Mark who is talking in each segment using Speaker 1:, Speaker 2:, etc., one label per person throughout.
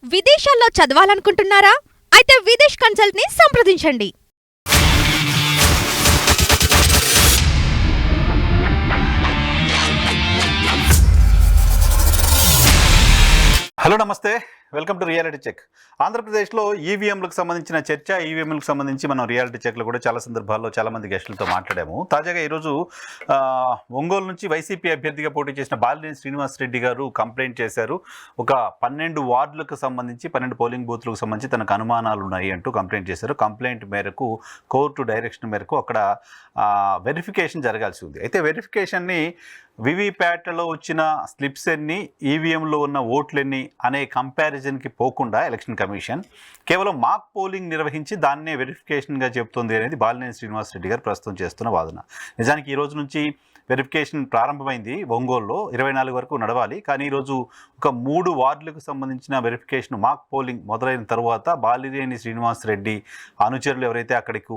Speaker 1: విదేశాల్లో చదవాలనుకుంటున్నారా? అయితే విదేశ్ కన్సల్ట్ ని సంప్రదించండి.
Speaker 2: హలో నమస్తే, వెల్కమ్ టు రియాలిటీ చెక్. ఆంధ్రప్రదేశ్లో ఈవీఎంలకు సంబంధించిన చర్చ, ఈవీఎంలకు సంబంధించి మనం రియాలిటీ చెక్లో కూడా చాలా సందర్భాల్లో చాలామంది గెస్టులతో మాట్లాడాము. తాజాగా ఈరోజు ఒంగోలు నుంచి వైసీపీ అభ్యర్థిగా పోటీ చేసిన బాలినేని శ్రీనివాసరెడ్డి గారు కంప్లైంట్ చేశారు. ఒక 12 వార్డులకు సంబంధించి 12 పోలింగ్ బూత్లకు సంబంధించి తనకు అనుమానాలు ఉన్నాయి అంటూ కంప్లైంట్ చేశారు. కంప్లైంట్ మేరకు కోర్టు డైరెక్షన్ మేరకు అక్కడ వెరిఫికేషన్ జరగాల్సి ఉంది. అయితే వెరిఫికేషన్ని వివిప్యాట్లో వచ్చిన స్లిప్స్ ఎన్ని, ఈవీఎంలో ఉన్న ఓట్లెన్ని అనే కంపారిజన్కి పోకుండా ఎలక్షన్ కమిషన్ కేవలం మాక్ పోలింగ్ నిర్వహించి దాన్నే వెరిఫికేషన్గా చెబుతుంది అనేది బాలినేని శ్రీనివాసరెడ్డి గారు ప్రస్తుతం చేస్తున్న వాదన. నిజానికి ఈ రోజు నుంచి వెరిఫికేషన్ ప్రారంభమైంది. ఒంగోలులో 24 వరకు నడవాలి. కానీ ఈరోజు ఒక 3 వార్డులకు సంబంధించిన వెరిఫికేషన్ మాక్ పోలింగ్ మొదలైన తర్వాత బాలినేని శ్రీనివాసరెడ్డి అనుచరులు ఎవరైతే అక్కడికి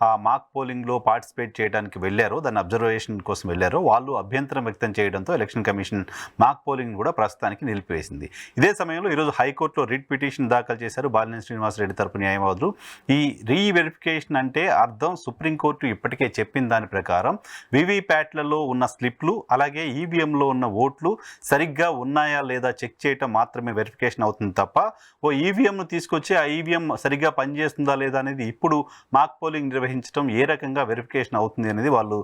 Speaker 2: ఆ మాక్ పోలింగ్లో పార్టిసిపేట్ చేయడానికి వెళ్ళారో, దాన్ని అబ్జర్వేషన్ కోసం వెళ్ళారో, వాళ్ళు అభ్యంతరం వ్యక్తం చేయడంతో ఎలక్షన్ కమిషన్ మాక్ పోలింగ్ కూడా ప్రస్తుతానికి నిలిపివేసింది. ఇదే సమయంలో ఈరోజు హైకోర్టులో రిట్ పిటిషన్ దాఖలు చేశారు బాలినేని శ్రీనివాసరెడ్డి తరపు న్యాయవాదులు. ఈ రీవెరిఫికేషన్ అంటే అర్థం సుప్రీంకోర్టు ఇప్పటికే చెప్పిన దాని ప్రకారం వివిప్యాట్లలో ఉన్న స్లిప్లు అలాగే ఈవీఎంలో ఉన్న ఓట్లు సరిగ్గా ఉన్నాయా లేదా చెక్ చేయటం మాత్రమే వెరిఫికేషన్ అవుతుంది తప్ప ఓ ఈవీఎంను తీసుకొచ్చి ఆ ఈవీఎం సరిగ్గా పనిచేస్తుందా లేదా అనేది ఇప్పుడు మాక్ పోలింగ్ నిర్వహించడం ఏ రకంగా వెరిఫికేషన్ అవుతుంది అనేది వాళ్ళు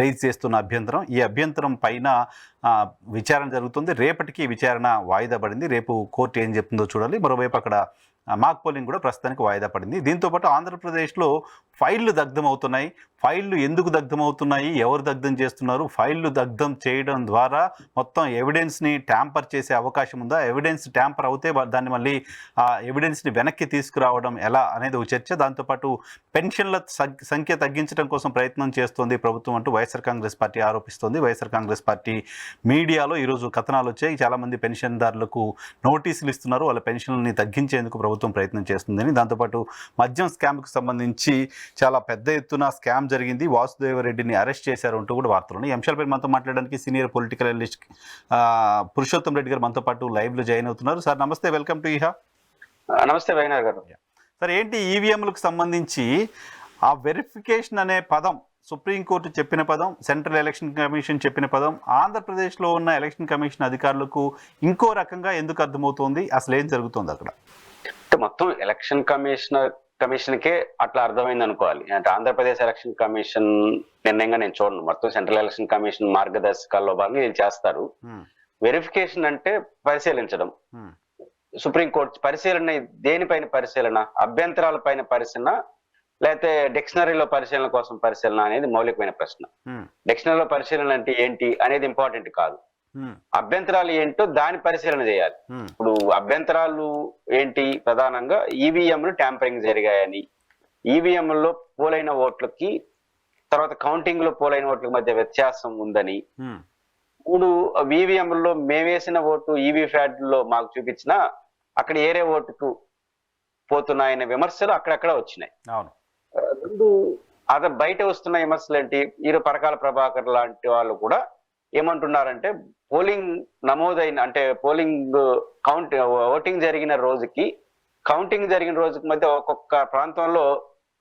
Speaker 2: రైజ్ చేస్తున్న అభ్యంతరం. ఈ అభ్యంతరం పైన విచారణ జరుగుతుంది. రేపటికి విచారణ వాయిదా పడింది. రేపు కోర్టు ఏం చెప్తుందో చూడాలి. మరోవైపు అక్కడ మాక్ పోలింగ్ కూడా ప్రస్తుతానికి వాయిదా పడింది. దీంతోపాటు ఆంధ్రప్రదేశ్లో ఫైళ్లు దగ్ధమవుతున్నాయి. ఫైళ్లు ఎందుకు దగ్ధమవుతున్నాయి, ఎవరు దగ్ధం చేస్తున్నారు, ఫైళ్లు దగ్ధం చేయడం ద్వారా మొత్తం ఎవిడెన్స్ని ట్యాంపర్ చేసే అవకాశం ఉందా, ఎవిడెన్స్ ట్యాంపర్ అవుతే దాన్ని మళ్ళీ ఆ ఎవిడెన్స్ని వెనక్కి తీసుకురావడం ఎలా అనేది ఒక చర్చ. దాంతోపాటు పెన్షన్ల సంఖ్య తగ్గించడం కోసం ప్రయత్నం చేస్తోంది ప్రభుత్వం అంటూ వైఎస్ఆర్ కాంగ్రెస్ పార్టీ ఆరోపిస్తోంది. వైఎస్ఆర్ కాంగ్రెస్ పార్టీ మీడియాలో ఈరోజు కథనాలు వచ్చాయి. చాలామంది పెన్షన్దారులకు నోటీసులు ఇస్తున్నారు, వాళ్ళ పెన్షన్లని తగ్గించేందుకు ప్రభుత్వం ప్రయత్నం చేస్తుందని. దాంతోపాటు మద్యం స్కామ్కు సంబంధించి చాలా పెద్ద ఎత్తున స్కామ్ జరిగింది, వాసుదేవరెడ్డిని అరెస్ట్ చేశారు అంటూ కూడా వార్తలు ఉన్నాయి. ఈ అంశాలపై మనతో మాట్లాడడానికి senior political analyst Purushottam Reddy గారు మనతో పాటు లైవ్లో జాయిన్ అవుతున్నారు. సార్ నమస్తే, వెల్కమ్ టు ఇహా.
Speaker 3: నమస్తే వైనార్ గారు.
Speaker 2: సార్, ఏంటి ఈవీఎంలకు సంబంధించి ఆ వెరిఫికేషన్ అనే పదం సుప్రీంకోర్టు చెప్పిన పదం, సెంట్రల్ ఎలక్షన్ కమిషన్ చెప్పిన పదం ఆంధ్రప్రదేశ్లో ఉన్న ఎలక్షన్ కమిషన్ అధికారులకు ఇంకో రకంగా ఎందుకు అర్థమవుతోంది? అసలు ఏం జరుగుతుంది అక్కడ?
Speaker 3: మొత్తం ఎలక్షన్ కమిషన్కే అట్లా అర్థమైంది అనుకోవాలి. అంటే ఆంధ్రప్రదేశ్ ఎలక్షన్ కమిషన్ నిర్ణయంగా నేను చూడను. మొత్తం సెంట్రల్ ఎలక్షన్ కమిషన్ మార్గదర్శకాల్లో భాగంగా ఇది చేస్తారు. వెరిఫికేషన్ అంటే పరిశీలించడం. సుప్రీంకోర్టు పరిశీలన దేనిపైన పరిశీలన? అభ్యంతరాల పైన పరిశీలన, లేకపోతే డిక్షనరీలో పరిశీలన కోసం పరిశీలన అనేది మౌలికమైన ప్రశ్న. డిక్షనరీలో పరిశీలన అంటే ఏంటి అనేది ఇంపార్టెంట్ కాదు. అభ్యంతరాలు ఏంటో దాని పరిశీలన చేయాలి. ఇప్పుడు అభ్యంతరాలు ఏంటి? ప్రధానంగా ఈవీఎంలు ట్యాంపరింగ్ జరిగాయని, ఈవీఎంలో పోలైన ఓట్లకి తర్వాత కౌంటింగ్ లో పోలైన ఓట్లకి మధ్య వ్యత్యాసం ఉందని, 3 ఈవీఎంలో మేమేసిన ఓటు ఈవీప్యాట్ లో మాకు చూపించినా అక్కడ ఏరే ఓటుకు పోతున్నాయనే విమర్శలు అక్కడక్కడ వచ్చినాయి. రెండు అదే బయట వస్తున్న విమర్శలు ఏంటి? పరకాల ప్రభాకర్ లాంటి వాళ్ళు కూడా ఏమంటున్నారంటే పోలింగ్ నమోదైన అంటే పోలింగ్ ఓటింగ్ జరిగిన రోజుకి కౌంటింగ్ జరిగిన రోజుకి మధ్య ఒక్కొక్క ప్రాంతంలో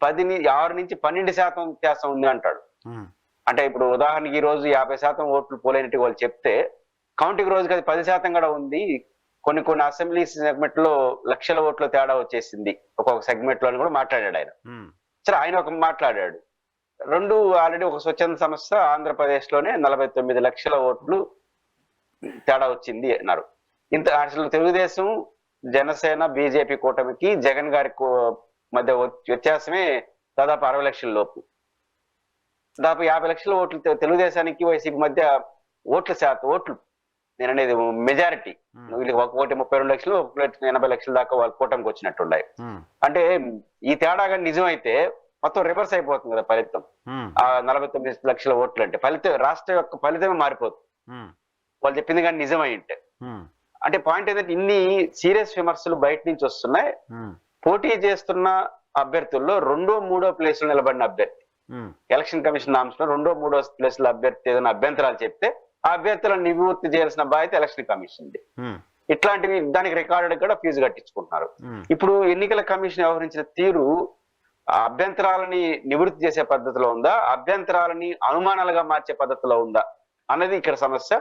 Speaker 3: 6 నుంచి 12% వ్యత్యాసం ఉంది అంటాడు. అంటే ఇప్పుడు ఉదాహరణకి ఈ రోజు 50% ఓట్లు పోలైనట్టు వాళ్ళు చెప్తే కౌంటింగ్ రోజుకి అది 10% కూడా ఉంది. కొన్ని అసెంబ్లీ సెగ్మెంట్ లో లక్షల ఓట్ల తేడా వచ్చేసింది ఒక్కొక్క సెగ్మెంట్ లో కూడా మాట్లాడాడు ఆయన. సరే, ఆయన ఒక మాట్లాడాడు. ఆల్రెడీ ఒక స్వచ్ఛంద సంస్థ ఆంధ్రప్రదేశ్ లోనే 49 లక్షల ఓట్లు తేడా వచ్చింది అన్నారు. అసలు తెలుగుదేశం, జనసేన, బీజేపీ కూటమికి జగన్ గారి మధ్య వ్యత్యాసమే దాదాపు 60 లక్షల లోపు. దాదాపు 50 లక్షల ఓట్లు తెలుగుదేశానికి వైసీపీ మధ్య ఓట్లు నేను అనేది మెజారిటీ. వీళ్ళకి 132 లక్షలు, 80 లక్షల దాకా వాళ్ళ కూటమికి వచ్చినట్టున్నాయి. అంటే ఈ తేడాగా నిజమైతే మొత్తం రివర్స్ అయిపోతుంది కదా ఫలితం. 49 లక్షల ఓట్లు అంటే ఫలితం, రాష్ట్ర యొక్క ఫలితమే మారిపోతుంది వాళ్ళు చెప్పింది కానీ నిజమై ఉంటే. అంటే పాయింట్ ఏంటంటే ఇన్ని సీరియస్ విమర్శలు బయట నుంచి వస్తున్నాయి. పోటీ చేస్తున్న అభ్యర్థుల్లో 2వ 3వ ప్లేస్ లో నిలబడిన అభ్యర్థి, ఎలక్షన్ కమిషన్ నామ్స్ లో 2వ 3వ ప్లేస్ లో అభ్యర్థి ఏదైనా అభ్యంతరాలు చెప్తే ఆ అభ్యర్థులను నివృత్తి చేయాల్సిన బాధ్యత ఎలక్షన్ కమిషన్. ఇట్లాంటివి దానికి రికార్డెడ్ కూడా ఫీజు కట్టించుకుంటున్నారు. ఇప్పుడు ఎన్నికల కమిషన్ వ్యవహరించిన తీరు అభ్యంతరాలని నివృత్తి చేసే పద్ధతిలో ఉందా, అభ్యంతరాలని అనుమానాలుగా మార్చే పద్ధతిలో ఉందా అన్నది ఇక్కడ సమస్య.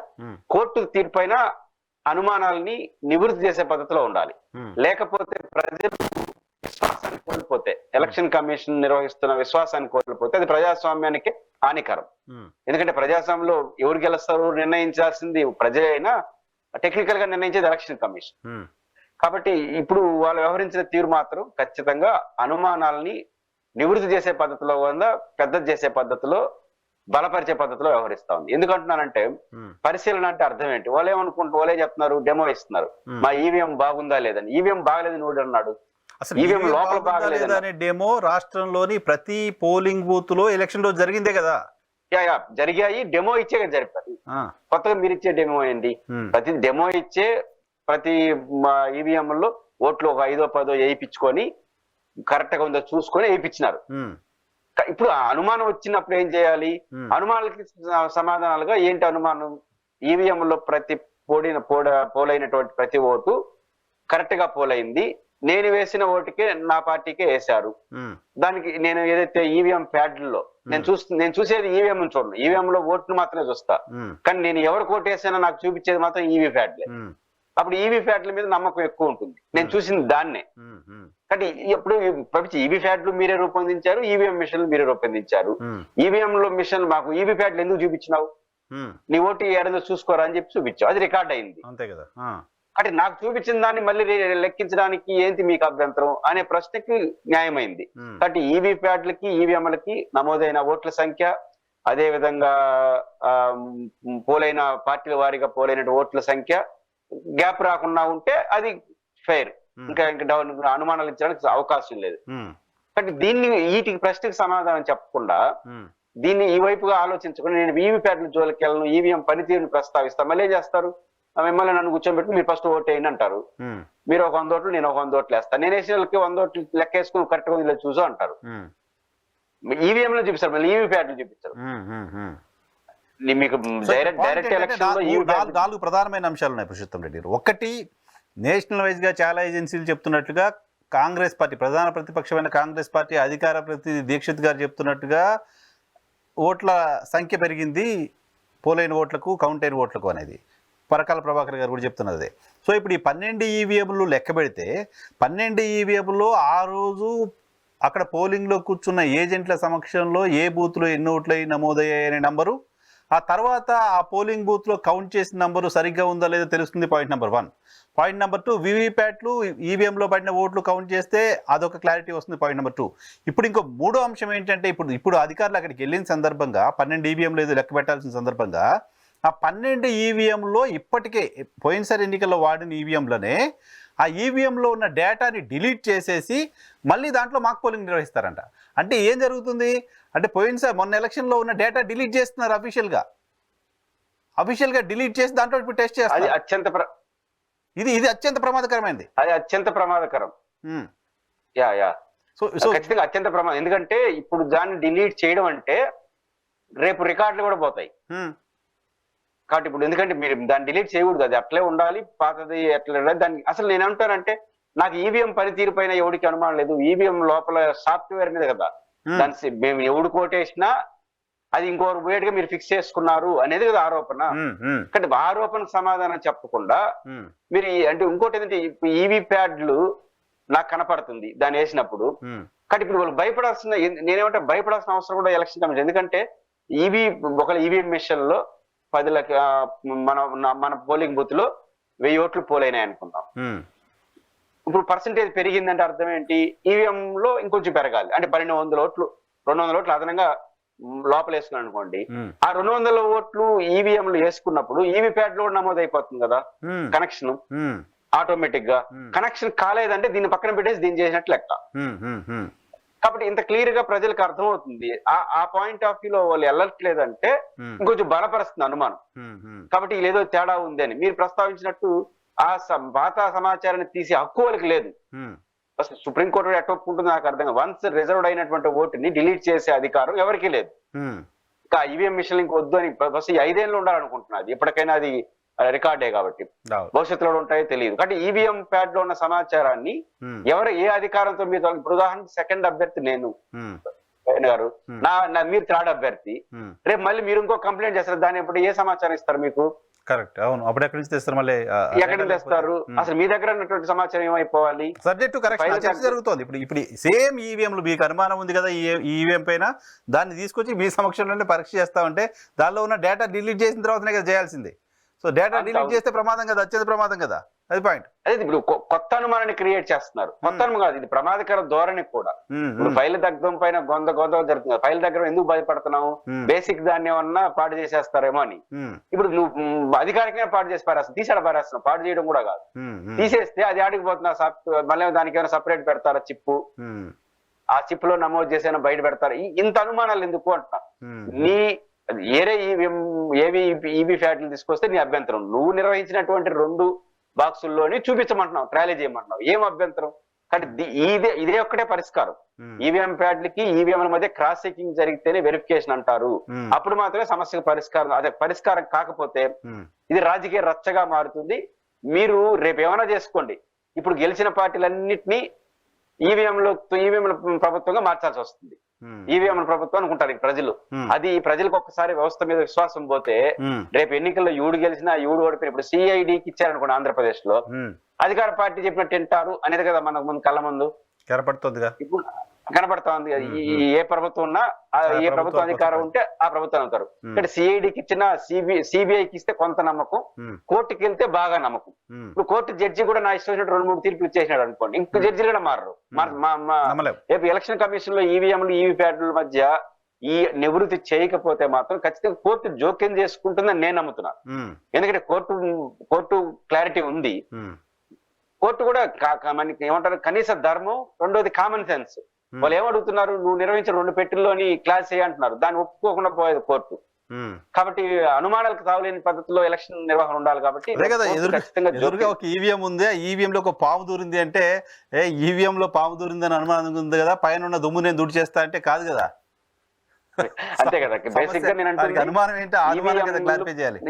Speaker 3: కోర్టు తీర్పైన అనుమానాలని నివృత్తి చేసే పద్ధతిలో ఉండాలి. లేకపోతే ప్రజలు విశ్వాసాన్ని కోల్పోతే, ఎలక్షన్ కమిషన్ నిర్వహిస్తున్న విశ్వాసాన్ని కోల్పోతే అది ప్రజాస్వామ్యానికి హానికరం. ఎందుకంటే ప్రజాస్వామ్యంలో ఎవరు గెలుస్తారు నిర్ణయించాల్సింది ప్రజలే అయినా టెక్నికల్ గా నిర్ణయించేది ఎలక్షన్ కమిషన్. కాబట్టి ఇప్పుడు వాళ్ళు వ్యవహరించిన తీరు మాత్రం ఖచ్చితంగా అనుమానాలని నివృత్తి చేసే పద్ధతిలో ఉందా, పెద్ద చేసే పద్ధతిలో, బలపరిచే పద్ధతిలో వ్యవహరిస్తా ఉంది. ఎందుకంటున్నానంటే పరిశీలన అంటే అర్థం ఏంటి? వాళ్ళు ఏం చెప్తున్నారు, డెమో ఇస్తున్నారు, మా ఈవీఎం బాగుందా లేదని. ఈవీఎం బాగలేదని నోడు అన్నాడు, ఈవీఎం లోపల బాగలేదని.
Speaker 2: డెమో రాష్ట్రంలోని ప్రతి పోలింగ్ బూత్ లో ఎలక్షన్ రోజు జరిగిందే కదా.
Speaker 3: జరిగాయి, డెమో ఇచ్చే కదా జరిపారు. కొత్తగా మీరు ఇచ్చే డెమో ఏంటి? ప్రతి డెమో ఇచ్చే ప్రతి ఈవీఎం లో ఓట్లు ఒక 5-10 వేయించుకొని కరెక్ట్ గా ఉందో చూసుకొని వేయించినారు. ఇప్పుడు ఆ అనుమానం వచ్చినప్పుడు ఏం చేయాలి? అనుమానాలకి సమాధానాలుగా ఏంటి అనుమానం? ఈవీఎం లో ప్రతి పోలైనటువంటి ప్రతి ఓటు కరెక్ట్ గా పోలైంది, నేను వేసిన ఓటుకే నా పార్టీకే వేశారు. దానికి నేను ఏదైతే ఈవీఎం ప్యాడ్లలో నేను చూసేది ఈవీఎం చూడను, ఈవీఎం లో ఓట్లు మాత్రమే చూస్తా. కానీ నేను ఎవరికి ఓటు వేసానో నాకు చూపించేది మాత్రం ఈవీ ప్యాడ్లే. అప్పుడు ఈవీ ప్యాడ్ల మీద నమ్మకం ఎక్కువ ఉంటుంది, నేను చూసింది దాన్నే. కాబట్టి ఇప్పుడు ఈవీ ప్యాడ్లు మీరే రూపొందించారు, ఈవీఎం మిషన్లు మీరే రూపొందించారు. ఈవీఎం లో మిషన్ మాకు ఈవీ ప్యాడ్లు ఎందుకు చూపించినావు, నీ ఓటు ఏడదో చూసుకోరా అని చెప్పి చూపించావు, అది రికార్డ్ అయింది.
Speaker 2: అంతే కదా.
Speaker 3: అంటే నాకు చూపించిన దాన్ని మళ్ళీ లెక్కించడానికి ఏంటి మీకు అభ్యంతరం అనే ప్రశ్నకి న్యాయమైంది. కాబట్టి ఈవీ ప్యాడ్లకి ఈవీఎంలకి నమోదైన ఓట్ల సంఖ్య, అదే విధంగా పోలైన పార్టీల వారీగా పోలైన ఓట్ల సంఖ్య గ్యాప్ రాకుండా ఉంటే అది ఫెయిర్. ఇంకా అనుమానాలు ఇచ్చడానికి అవకాశం లేదు. కాబట్టి దీన్ని వీటికి ప్రశ్నకి సమాధానం చెప్పకుండా దీన్ని ఈ వైపుగా ఆలోచించకుండా నేను ఈవీ ప్యాడ్ల జోలికి వెళ్ళను, ఈవీఎం పనితీరుని ప్రస్తావిస్తా, మళ్ళీ ఏం చేస్తారు? మిమ్మల్ని నన్ను కూర్చోబెట్టి మీరు ఫస్ట్ ఓటు వేయండి అంటారు. మీరు ఒక 100 ఓట్లు, నేను ఒక 100 ఓట్లు వేస్తాను. నేను వేసిన వాళ్ళకి 100 ఓట్లు లెక్కేసుకుని కరెక్ట్ గా ఇలా చూసో అంటారు. ఈవీఎం లో చూపిస్తారు, మళ్ళీ ఈవీ ప్యాడ్లు చూపిస్తారు. మీకు డైరెక్ట్ ఎలక్షన్ లో
Speaker 2: 4 ప్రధానమైన అంశాలు ఉన్నాయి పురుషోత్తం రెడ్డి. ఒకటి, నేషనల్ వైజ్ గా చాలా ఏజెన్సీలు చెప్తున్నట్లుగా కాంగ్రెస్ పార్టీ, ప్రధాన ప్రతిపక్షమైన కాంగ్రెస్ పార్టీ అధికార ప్రతినిధి దీక్షిత్ గారు చెప్తున్నట్టుగా ఓట్ల సంఖ్య పెరిగింది, పోలైన ఓట్లకు కౌంట్ అయిన ఓట్లకు అనేది పరకాల ప్రభాకర్ గారు కూడా చెప్తున్నది అదే. సో ఇప్పుడు ఈ 12 ఈవీఎంలు లెక్క పెడితే 12 ఈవీఎంలో ఆ రోజు అక్కడ పోలింగ్లో కూర్చున్న ఏజెంట్ల సమక్షంలో ఏ బూత్లో ఎన్ని ఓట్లు నమోదయ్యాయనే నంబరు, ఆ తర్వాత ఆ పోలింగ్ బూత్లో కౌంట్ చేసిన నంబరు సరిగ్గా ఉందా లేదో తెలుస్తుంది. Point number 1. పాయింట్ నెంబర్ 2, వీవీప్యాట్లు ఈవీఎంలో పడిన ఓట్లు కౌంట్ చేస్తే అదొక క్లారిటీ వస్తుంది. Point number 2. ఇప్పుడు ఇంకో మూడో అంశం ఏంటంటే ఇప్పుడు అధికారులు అక్కడికి వెళ్ళిన సందర్భంగా 12 ఈవీఎంలు ఏదో లెక్క పెట్టాల్సిన సందర్భంగా ఆ 12 ఈవీఎంలో ఇప్పటికే పోయినసారి ఎన్నికల్లో వాడిన ఈవీఎంలోనే ఆ ఈవీఎంలో ఉన్న డేటాని డిలీట్ చేసేసి మళ్ళీ దాంట్లో మాక్ పోలింగ్ నిర్వహిస్తారంట. అంటే ఏం జరుగుతుంది అంటే పోయినసారి మొన్న ఎలక్షన్లో ఉన్న డేటా డిలీట్ చేస్తున్నారు అఫీషియల్గా డిలీట్ చేసి దాంట్లో ఇప్పుడు టెస్ట్ చేస్తారు. ఇది అత్యంత ప్రమాదకరమైనది.
Speaker 3: అది అత్యంత ప్రమాదకరం. సో ఖచ్చితంగా అత్యంత ప్రమాదం. ఎందుకంటే ఇప్పుడు దాన్ని డిలీట్ చేయడం అంటే రేపు రికార్డులు కూడా పోతాయి. కాబట్టి ఇప్పుడు ఎందుకంటే మీరు దాన్ని డిలీట్ చేయకూడదు, అది అట్లే ఉండాలి, పాతది ఎట్లా. దాన్ని అసలు నేను అంటానంటే నాకు ఈవీఎం పనితీరు పైన ఎవరికి అనుమానం లేదు, ఈవీఎం లోపల సాఫ్ట్వేర్ మీద కదా దాన్ని మేము ఎవడు కోటేసినా అది ఇంకొకరు వేడిగా మీరు ఫిక్స్ చేసుకున్నారు అనేది కదా ఆరోపణ. కానీ ఆరోపణకు సమాధానం చెప్పకుండా మీరు అంటే ఇంకోటి ఏంటంటే ఈవీ ప్యాడ్లు నాకు కనపడుతుంది దాన్ని వేసినప్పుడు. కానీ ఇప్పుడు వాళ్ళు భయపడాల్సిన, నేనేమంటే భయపడాల్సిన అవసరం కూడా ఎలక్షన్ కమిషన్. ఎందుకంటే ఒక ఈవీఎం మిషన్ లో 10 లక్ష మన పోలింగ్ బూత్ లో 1000 ఓట్లు పోలైనాయి అనుకుందాం. ఇప్పుడు పర్సంటేజ్ పెరిగిందంటే అర్థం ఏంటి? ఈవీఎం లో ఇంకొంచెం పెరగాలి. అంటే 1200 ఓట్లు 200 ఓట్లు అదనంగా లోపల వేసుకున్నాను అనుకోండి. ఆ 200 ఓట్లు ఈవీఎంలు వేసుకున్నప్పుడు ఈవీ ప్యాడ్ లో నమోదు అయిపోతుంది కదా కనెక్షన్ ఆటోమేటిక్ గా. కనెక్షన్ కాలేదంటే దీన్ని పక్కన పెట్టేసి దీన్ని చేసినట్లు లెక్క. కాబట్టి ఇంత క్లియర్ గా ప్రజలకు అర్థమవుతుంది. ఆ పాయింట్ ఆఫ్ వ్యూలో వాళ్ళు వెళ్ళట్లేదంటే ఇంకొంచెం బలపరుస్తుంది అనుమానం. కాబట్టి ఏదో తేడా ఉంది అని మీరు ప్రస్తావించినట్టు ఆ పాత సమాచారాన్ని తీసే హక్కు వాళ్ళకి లేదు. అసలు సుప్రీంకోర్టు ఎట్లా ఒప్పుకుంటుంది నాకు అర్థం కాదు. వన్స్ రిజర్వ్డ్ అయినటువంటి ఓటుని డిలీట్ చేసే అధికారం ఎవరికీ లేదు. ఇంకా ఈవీఎం మిషన్ ఇంక వద్దు అని బస్ 5 ఏళ్ళు ఉండాలనుకుంటున్నది. ఎప్పటికైనా అది రికార్డే కాబట్టి భవిష్యత్తులో ఉంటాయో తెలియదు. కాబట్టి ఈవీఎం ప్యాడ్ లో ఉన్న సమాచారాన్ని ఎవరు ఏ అధికారంతో మీరు ఇప్పుడు ఉదాహరణకి సెకండ్ అభ్యర్థి నేను గారు, మీరు థర్డ్ అభ్యర్థి, రేపు మళ్ళీ మీరు ఇంకో కంప్లైంట్ చేస్తారు, దాన్ని ఇప్పుడు ఏ సమాచారం ఇస్తారు మీకు?
Speaker 2: కరెక్ట్, అవును. అప్పుడు ఎక్కడి నుంచి తెస్తారు, మళ్ళీ
Speaker 3: ఎక్కడి నుంచి తెస్తారు? అసలు మీ దగ్గర ఉన్నటువంటి సమాచారం ఏమైపోవాలి?
Speaker 2: సబ్జెక్ట్ టు కరెక్షన్ చర్చ జరుగుతుంది. ఇప్పుడు సేమ్ ఈవీఎంలు మీకు అనుమానం ఉంది కదా ఈ ఈవీఎం పైన, దాన్ని తీసుకొచ్చి మీ సమక్షంలోనే పరీక్ష చేస్తామంటే దానిలో ఉన్న డేటా డిలీట్ చేసిన తర్వాతనే కదా చేయాల్సింది. సో డేటా డిలీట్ చేస్తే ప్రమాదం కదా, అత్యంత ప్రమాదం కదా, అది పాయింట్.
Speaker 3: అదే ఇప్పుడు కొత్త అనుమానాన్ని క్రియేట్ చేస్తున్నారు. కొత్త అనుమానం కాదు, ఇది ప్రమాదకర ధోరణి కూడా. ఇప్పుడు ఫైల్ దగ్ధం పైన గొంత జరుగుతుంది. ఫైల్ దగ్గర ఎందుకు భయపడుతున్నావు? బేసిక్ దాన్ని ఏమన్నా పాడు చేసేస్తారేమో అని. ఇప్పుడు నువ్వు అధికారికంగా పాడు చేసి పారేస్తావు, తీసాడు పారేస్తున్నావు. పాడు చేయడం కూడా కాదు, తీసేస్తే అది ఆడికిపోతున్నా, మళ్ళీ దానికి ఏమైనా సపరేట్ పెడతారా చిప్పు, ఆ చిప్ లో నమోదు చేసైనా బయట పెడతారు. ఇంత అనుమానాలు ఎందుకు అంటున్నా. నీ ఏరే ఈవీ ఫ్యాట్లు తీసుకొస్తే నీ అభ్యంతరం, నువ్వు నిర్వహించినటువంటి 2 బాక్సుల్లోని చూపించమంటున్నావు, ట్రాలీ చేయమంటున్నావు, ఏం అభ్యంతరం? కాబట్టి ఇదే ఒక్కటే పరిష్కారం. ఈవీఎం ప్యాడ్లకి ఈవీఎంల మధ్య క్రాస్ చెకింగ్ జరిగితేనే వెరిఫికేషన్ అంటారు. అప్పుడు మాత్రమే సమస్యకు పరిష్కారం. అదే పరిష్కారం కాకపోతే ఇది రాజకీయ రచ్చగా మారుతుంది. మీరు రేపు ఏమైనా చేసుకోండి, ఇప్పుడు గెలిచిన పార్టీలన్నింటినీ ఈవీఎంల ప్రభుత్వంగా మార్చాల్సి వస్తుంది. ఈవీఎంల ప్రభుత్వం అనుకుంటారు ప్రజలు. అది ప్రజలకు ఒక్కసారి వ్యవస్థ మీద విశ్వాసం పోతే రేపు ఎన్నికల్లో ఎవడు గెలిచినా ఎవడు ఓడిపోయిన, ఇప్పుడు సిఐడికి ఇచ్చారనుకోండి ఆంధ్రప్రదేశ్ లో, అధికార పార్టీ చెప్పినట్టు వింటారు అనేది కదా మనకు ముందు కళ్ళ ముందు కనపడుతుంది. ఇప్పుడు కనపడతా ఉంది. ఏ ప్రభుత్వం ఉన్నా, ఏ ప్రభుత్వం అధికారం ఉంటే ఆ ప్రభుత్వం అవుతారు. ఇక్కడ సిఐడికి ఇచ్చిన సిబిఐకి ఇస్తే కొంత నమ్మకం, కోర్టుకి వెళ్తే బాగా నమ్మకం. ఇప్పుడు కోర్టు జడ్జి కూడా నా ఇష్టం 2-3 తీర్పులు ఇచ్చేసినాడు అనుకోండి, ఇంకో జడ్జిలు కూడా మారరు. రేపు ఎలక్షన్ కమిషన్ లో ఈవీఎంలు ఈవీ ప్యాడ్ల మధ్య ఈ నివృత్తి చేయకపోతే మాత్రం ఖచ్చితంగా కోర్టు జోక్యం చేసుకుంటుందని నేను నమ్ముతున్నా. ఎందుకంటే కోర్టు క్లారిటీ ఉంది. కోర్టు కూడా మనకి ఏమంటారు, కనీస ధర్మం, రెండోది కామన్ సెన్స్. వాళ్ళు ఏమడుగుతున్నారు, నువ్వు నిర్వహించిన 2 పెట్టెల్లోని క్లాస్ ఏ అంటున్నారు, దాన్ని ఒప్పుకోకుండా పోయేది కోర్టు. కాబట్టి అనుమానాలకు తావులేని పద్ధతిలో ఎలక్షన్ నిర్వహణ ఉండాలి. కాబట్టి
Speaker 2: ఒక ఈవీఎం ఉంది, ఈవీఎం లో ఒక పాము దూరింది అంటే ఈవీఎం లో పాము దూరింది అని అనుమానం ఉంది కదా, పైన ఉన్న దుమ్ము నేను దూడి చేస్తా అంటే కాదు కదా.
Speaker 3: అంతే కదా, బేసిక్ గా నేను అంటే
Speaker 2: అనుమానం ఏంటి, క్లారిఫై చేయాలి.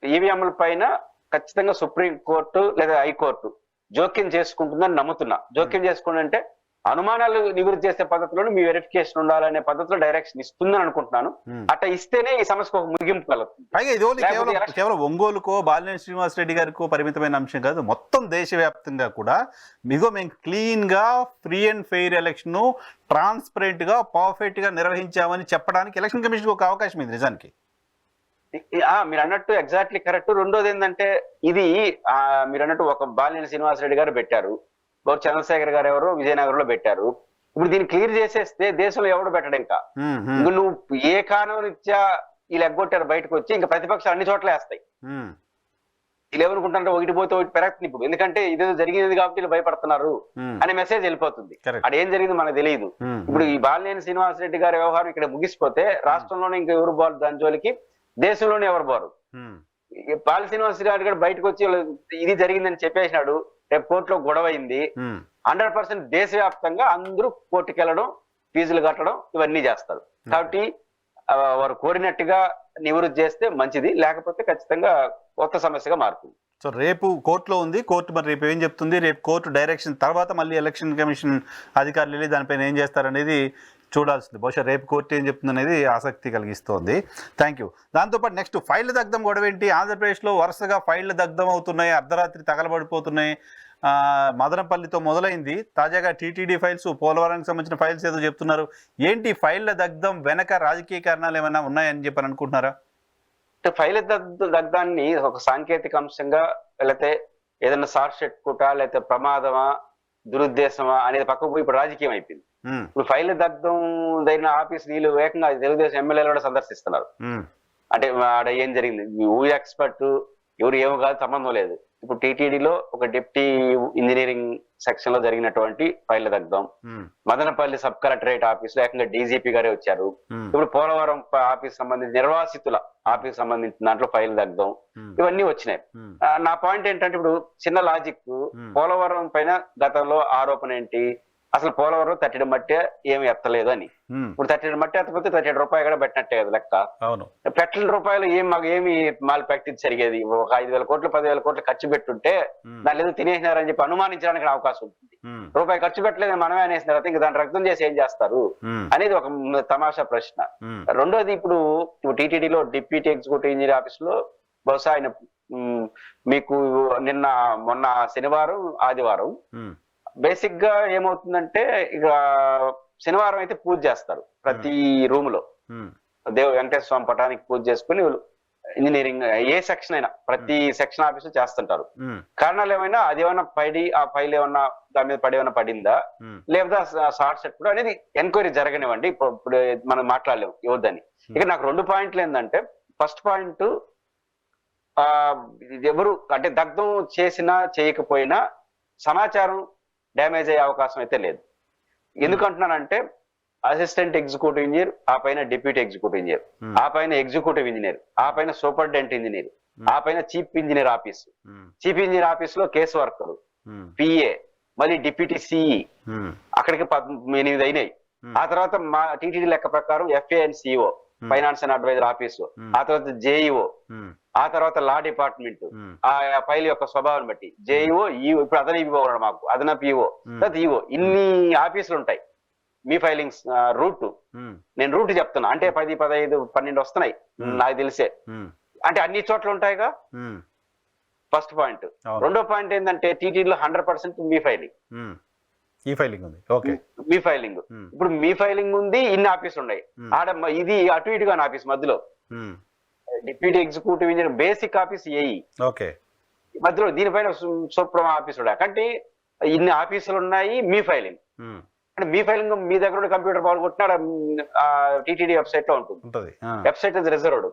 Speaker 3: ఈవీఎంల పైన ఖచ్చితంగా సుప్రీం కోర్టు లేదా హైకోర్టు జోక్యం చేసుకుంటుందని నమ్ముతున్నా. జోక్యం చేసుకుంటే అనుమానాలు నివృత్తి చేసే పద్ధతిలో మీ వెరిఫికేషన్ ఉండాలనే పద్ధతిలో డైరెక్షన్ ఇస్తుందని అనుకుంటున్నాను. అట్లా ఇస్తేనే ఈ సమస్యకు ఒక ముగింపు కలుగుతుంది.
Speaker 2: పైగా ఇది కేవలం ఒంగోలుకో బాలినేని శ్రీనివాస్ రెడ్డి గారికో పరిమితమైన అంశం కాదు, మొత్తం దేశవ్యాప్తంగా కూడా మేము క్లీన్ గా free and fair election transparent గా పర్ఫెక్ట్ గా నిర్వహించామని చెప్పడానికి ఎలక్షన్ కమిషన్ ఒక అవకాశం ఉంది నిజానికి.
Speaker 3: మీరు అన్నట్టు ఎగ్జాక్ట్లీ కరెక్ట్. రెండోది ఏంటంటే, ఇది మీరు అన్నట్టు ఒక బాలినేని శ్రీనివాస్ రెడ్డి గారు పెట్టారు, గౌరవ చంద్రశేఖర్ గారు ఎవరు విజయనగరంలో పెట్టారు. ఇప్పుడు దీన్ని క్లియర్ చేసేస్తే దేశంలో ఎవడు పెట్టడు. ఇంకా నువ్వు ఏ కారణం రీత్యా వీళ్ళు ఎగ్గొట్టారు బయటకు వచ్చి, ఇంకా ప్రతిపక్షాలు అన్ని చోట్ల వేస్తాయి. వీళ్ళు ఏమనుకుంటారంటే ఒకటి పోతే ఒకటి పెరగతుంది ఇప్పుడు, ఎందుకంటే ఇదేదో జరిగింది కాబట్టి వీళ్ళు భయపడుతున్నారు అనే మెసేజ్ వెళ్ళిపోతుంది. అక్కడ ఏం జరిగింది మనకు తెలియదు. ఇప్పుడు ఈ బాలినేని శ్రీనివాస్ రెడ్డి గారి వ్యవహారం ఇక్కడ ముగిసిపోతే రాష్ట్రంలోనే ఇంకా ఎవరు బారు దాని జోలికి, దేశంలోనే ఎవరు బారు. బాలి శ్రీనివాస్ రెడ్డి గారు బయటకు వచ్చి ఇది జరిగిందని చెప్పేసినాడు, రేపు కోర్టులో గొడవ అయింది, 100% దేశవ్యాప్తంగా అందరూ కోర్టుకు వెళ్ళడం, ఫీజులు కట్టడం ఇవన్నీ చేస్తారు. కాబట్టి వారు కోరినట్టుగా నివృత్తి చేస్తే మంచిది, లేకపోతే ఖచ్చితంగా కొత్త సమస్యగా మారుతుంది.
Speaker 2: సో రేపు కోర్టులో ఉంది, కోర్టు మరి రేపు ఏం చెప్తుంది, రేపు కోర్టు డైరెక్షన్ తర్వాత మళ్ళీ ఎలక్షన్ కమిషన్ అధికారులు వెళ్ళి దానిపైన ఏం చేస్తారనేది చూడాల్సింది. బహుశా రేపు కోర్టు ఏం చెప్తుంది అనేది ఆసక్తి కలిగిస్తోంది. Thank you. దాంతోపాటు నెక్స్ట్ ఫైళ్ళ దగ్ధం గొడవ ఏంటి? ఆంధ్రప్రదేశ్లో వరుసగా ఫైళ్ళ దగ్ధం అవుతున్నాయి, అర్ధరాత్రి తగలబడిపోతున్నాయి. మదనపల్లితో మొదలైంది, తాజాగా టీటీడీ ఫైల్స్, పోలవరానికి సంబంధించిన ఫైల్స్ ఏదో చెప్తున్నారు. ఏంటి ఫైళ్ళ దగ్ధం వెనక రాజకీయ కారణాలు ఏమైనా ఉన్నాయని చెప్పని అనుకుంటున్నారా?
Speaker 3: ఫైళ్ళ దగ్ధాన్ని ఒక సాంకేతిక అంశంగా, లేకపోతే ఏదైనా షార్ట్ సర్క్యూటా, లేకపోతే ప్రమాదమా, దురుద్దేశమా అనేది పక్కకు పోయి ఇప్పుడు రాజకీయం అయిపోయింది. ఇప్పుడు ఫైల్ దగ్ధం జరిగిన ఆఫీస్ వీళ్ళు ఏకంగా తెలుగుదేశం ఎమ్మెల్యేలు కూడా సందర్శిస్తున్నారు. అంటే ఆడ ఏం జరిగింది, ఊ ఎక్స్పర్ట్ ఎవరు ఏమో కాదు, సంబంధం లేదు. ఇప్పుడు టీటీడీలో ఒక డిప్టీ ఇంజనీరింగ్ సెక్షన్ లో జరిగినటువంటి ఫైల్ దగ్ధం, మదనపల్లి సబ్ కలెక్టరేట్ ఆఫీస్ లో ఏకంగా డీజీపీ గారే వచ్చారు. ఇప్పుడు పోలవరం ఆఫీస్ సంబంధించి నిర్వాసితుల ఆఫీస్ సంబంధించిన దాంట్లో ఫైల్ దగ్ధం, ఇవన్నీ వచ్చినాయి. నా పాయింట్ ఏంటంటే, ఇప్పుడు చిన్న లాజిక్, పోలవరం పైన గతంలో ఆరోపణ ఏంటి, అసలు పోలవరం తట్టడి మట్టి ఏమి ఎత్తలేదు అని. ఇప్పుడు తట్టడి మట్టి ఎత్తపోతే 37 రూపాయలు కూడా పెట్టినట్టే కదా లెక్క.
Speaker 2: అవును,
Speaker 3: పెట్టిన రూపాయలు మాకు ఏమి మాల్ ప్రాక్టీస్ జరిగేది. ఒక 5,000 కోట్లు 10,000 కోట్లు ఖర్చు పెట్టుంటే దాన్ని ఏదో తినేసినారని చెప్పి అనుమానించడానికి అవకాశం ఉంటుంది. రూపాయి ఖర్చు పెట్టలేదు మనమే అనేసిన తర్వాత ఇంకా దాన్ని రద్దు చేసి ఏం చేస్తారు అనేది ఒక తమాషా ప్రశ్న. రెండోది, ఇప్పుడు టీటీడీలో డిప్యూటీ ఎగ్జిక్యూటివ్ ఇంజనీర్ ఆఫీస్ లో బహుశా ఆయన మీకు మొన్న శనివారం ఆదివారం బేసిక్ గా ఏమవుతుందంటే, ఇక శనివారం అయితే పూజ చేస్తారు ప్రతి రూమ్ లో. వెంకటేశ్వర స్వామి పటానికి పూజ చేసుకుని ఇంజనీరింగ్ ఏ సెక్షన్ అయినా ప్రతి సెక్షన్ ఆఫీస్ చేస్తుంటారు. కారణాలు ఏమైనా అదేమన్నా ఆ ఫైల్ ఏమన్నా దాని మీద ఏమన్నా పడిందా లేదా షార్ట్ సర్క్యూట్ అనేది ఎంక్వైరీ జరగనివ్వండి. ఇప్పుడు మనం మాట్లాడలేము ఇవ్వద్దని. ఇక నాకు 2 పాయింట్లు ఏంటంటే, ఫస్ట్ పాయింట్, ఎవరు అంటే దగ్ధం చేసినా చేయకపోయినా సమాచారం డ్యామేజ్ అయ్యే అవకాశం అయితే లేదు. ఎందుకంటున్నానంటే, అసిస్టెంట్ ఎగ్జిక్యూటివ్ ఇంజనీర్, ఆ పైన డిప్యూటీ ఎగ్జిక్యూటివ్ ఇంజనీర్, ఆ పైన ఎగ్జిక్యూటివ్ ఇంజనీర్, ఆ పైన సూపరింటెండెంట్ ఇంజనీర్, ఆ పైన chief engineer office, chief engineer office లో కేసు వర్కర్, పిఏ, మళ్ళీ డిప్యూటీ సిఈ, అక్కడికి 8 అయినాయి. ఆ తర్వాత మా టీటీడీ లెక్క ప్రకారం FA and CEO, finance and advisor office, ఆ తర్వాత జేఈఓ, ఆ తర్వాత లా డిపార్ట్మెంట్, ఆ ఫైల్ యొక్క స్వభావాన్ని బట్టి జేఈఓ, ఇప్పుడు అదన ఈవో ఉన్నాడు మాకు, అదనపు ఈవో, ఈవో, ఇన్ని ఆఫీసులు ఉంటాయి. మీ ఫైలింగ్స్ రూట్, నేను రూట్ చెప్తున్నా అంటే 10, 15, 12 వస్తున్నాయి నాకు తెలిసే. అంటే అన్ని చోట్ల ఉంటాయిగా, ఫస్ట్ పాయింట్. రెండో పాయింట్ ఏంటంటే, టీటీడీలో 100% మీ ఫైలింగ్,
Speaker 2: ఈ ఫైలింగ్ ఉంది. ఓకే,
Speaker 3: మీ ఫైలింగ్. ఇప్పుడు మీ ఫైలింగ్ ఉంది, ఇన్ని ఆఫీసులు ఉన్నాయి. ఆడ ఇది అటు ఇటుగా ఆఫీస్ మధ్యలో deputy executive engineer basic office AE, okay, మధ్యలో దీనిపైన సూప్రమ్ ఆఫీస్ అంటే ఇన్ని ఆఫీసులు ఉన్నాయి. మీ ఫైలింగ్ అంటే మీ ఫైలింగ్ మీ దగ్గర కంప్యూటర్ పవర్ కొట్టినాడు టీటీడీ వెబ్సైట్ లో ఉంటుంది. వెబ్సైట్ ఇస్ రిజర్వ్డ్,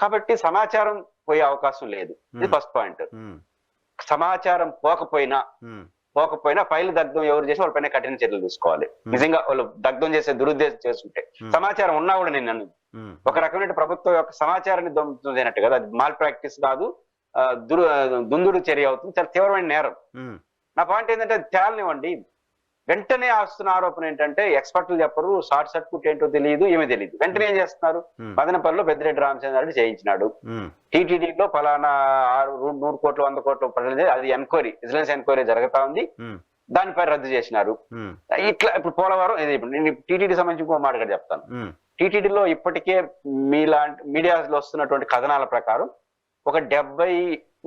Speaker 3: కాబట్టి సమాచారం పోయే అవకాశం లేదు. ఇది ఫస్ట్ పాయింట్. సమాచారం పోకపోయినా ఫైల్ దగ్ధం ఎవరు చేసి వాళ్ళపైన కఠిన చర్యలు తీసుకోవాలి. నిజంగా వాళ్ళు దగ్ధం చేసే దురుద్దేశం చేసుకుంటే. సమాచారం ఉన్నా కూడా నేను నన్ను ఒక రకమైన ప్రభుత్వం యొక్క సమాచారాన్ని దొంగతనం చేయనట్టు కదా, అది మాల్ ప్రాక్టీస్ కాదు, దుందుడు చర్య అవుతుంది, చాలా తీవ్రమైన నేరం. నా పాయింట్ ఏంటంటే, తేలనివ్వండి. వెంటనే వస్తున్న ఆరోపణ ఏంటంటే, ఎక్స్పర్ట్లు చెప్పరు, షార్ట్ సర్క్యూట్ ఏంటో తెలియదు, ఏమీ తెలియదు. వెంటనే ఏం చేస్తున్నారు, మదనపల్లిలో పెద్దిరెడ్డి రామచంద్రారెడ్డి చేయించినాడు, టీటీడీలో ఫలానా 100 కోట్లు 100 కోట్లు పడలేదు, అది ఎంక్వైరీ, విజిలెన్స్ ఎంక్వైరీ జరుగుతా ఉంది, దానిపై రద్దు చేసినారు. ఇట్లా ఇప్పుడు పోలవరం, నేను టీటీడీ సంబంధించి ఇంకో మాట కూడా చెప్తాను. టీటీడీలో ఇప్పటికే మీలాంటి మీడియాలో వస్తున్నటువంటి కథనాల ప్రకారం ఒక 60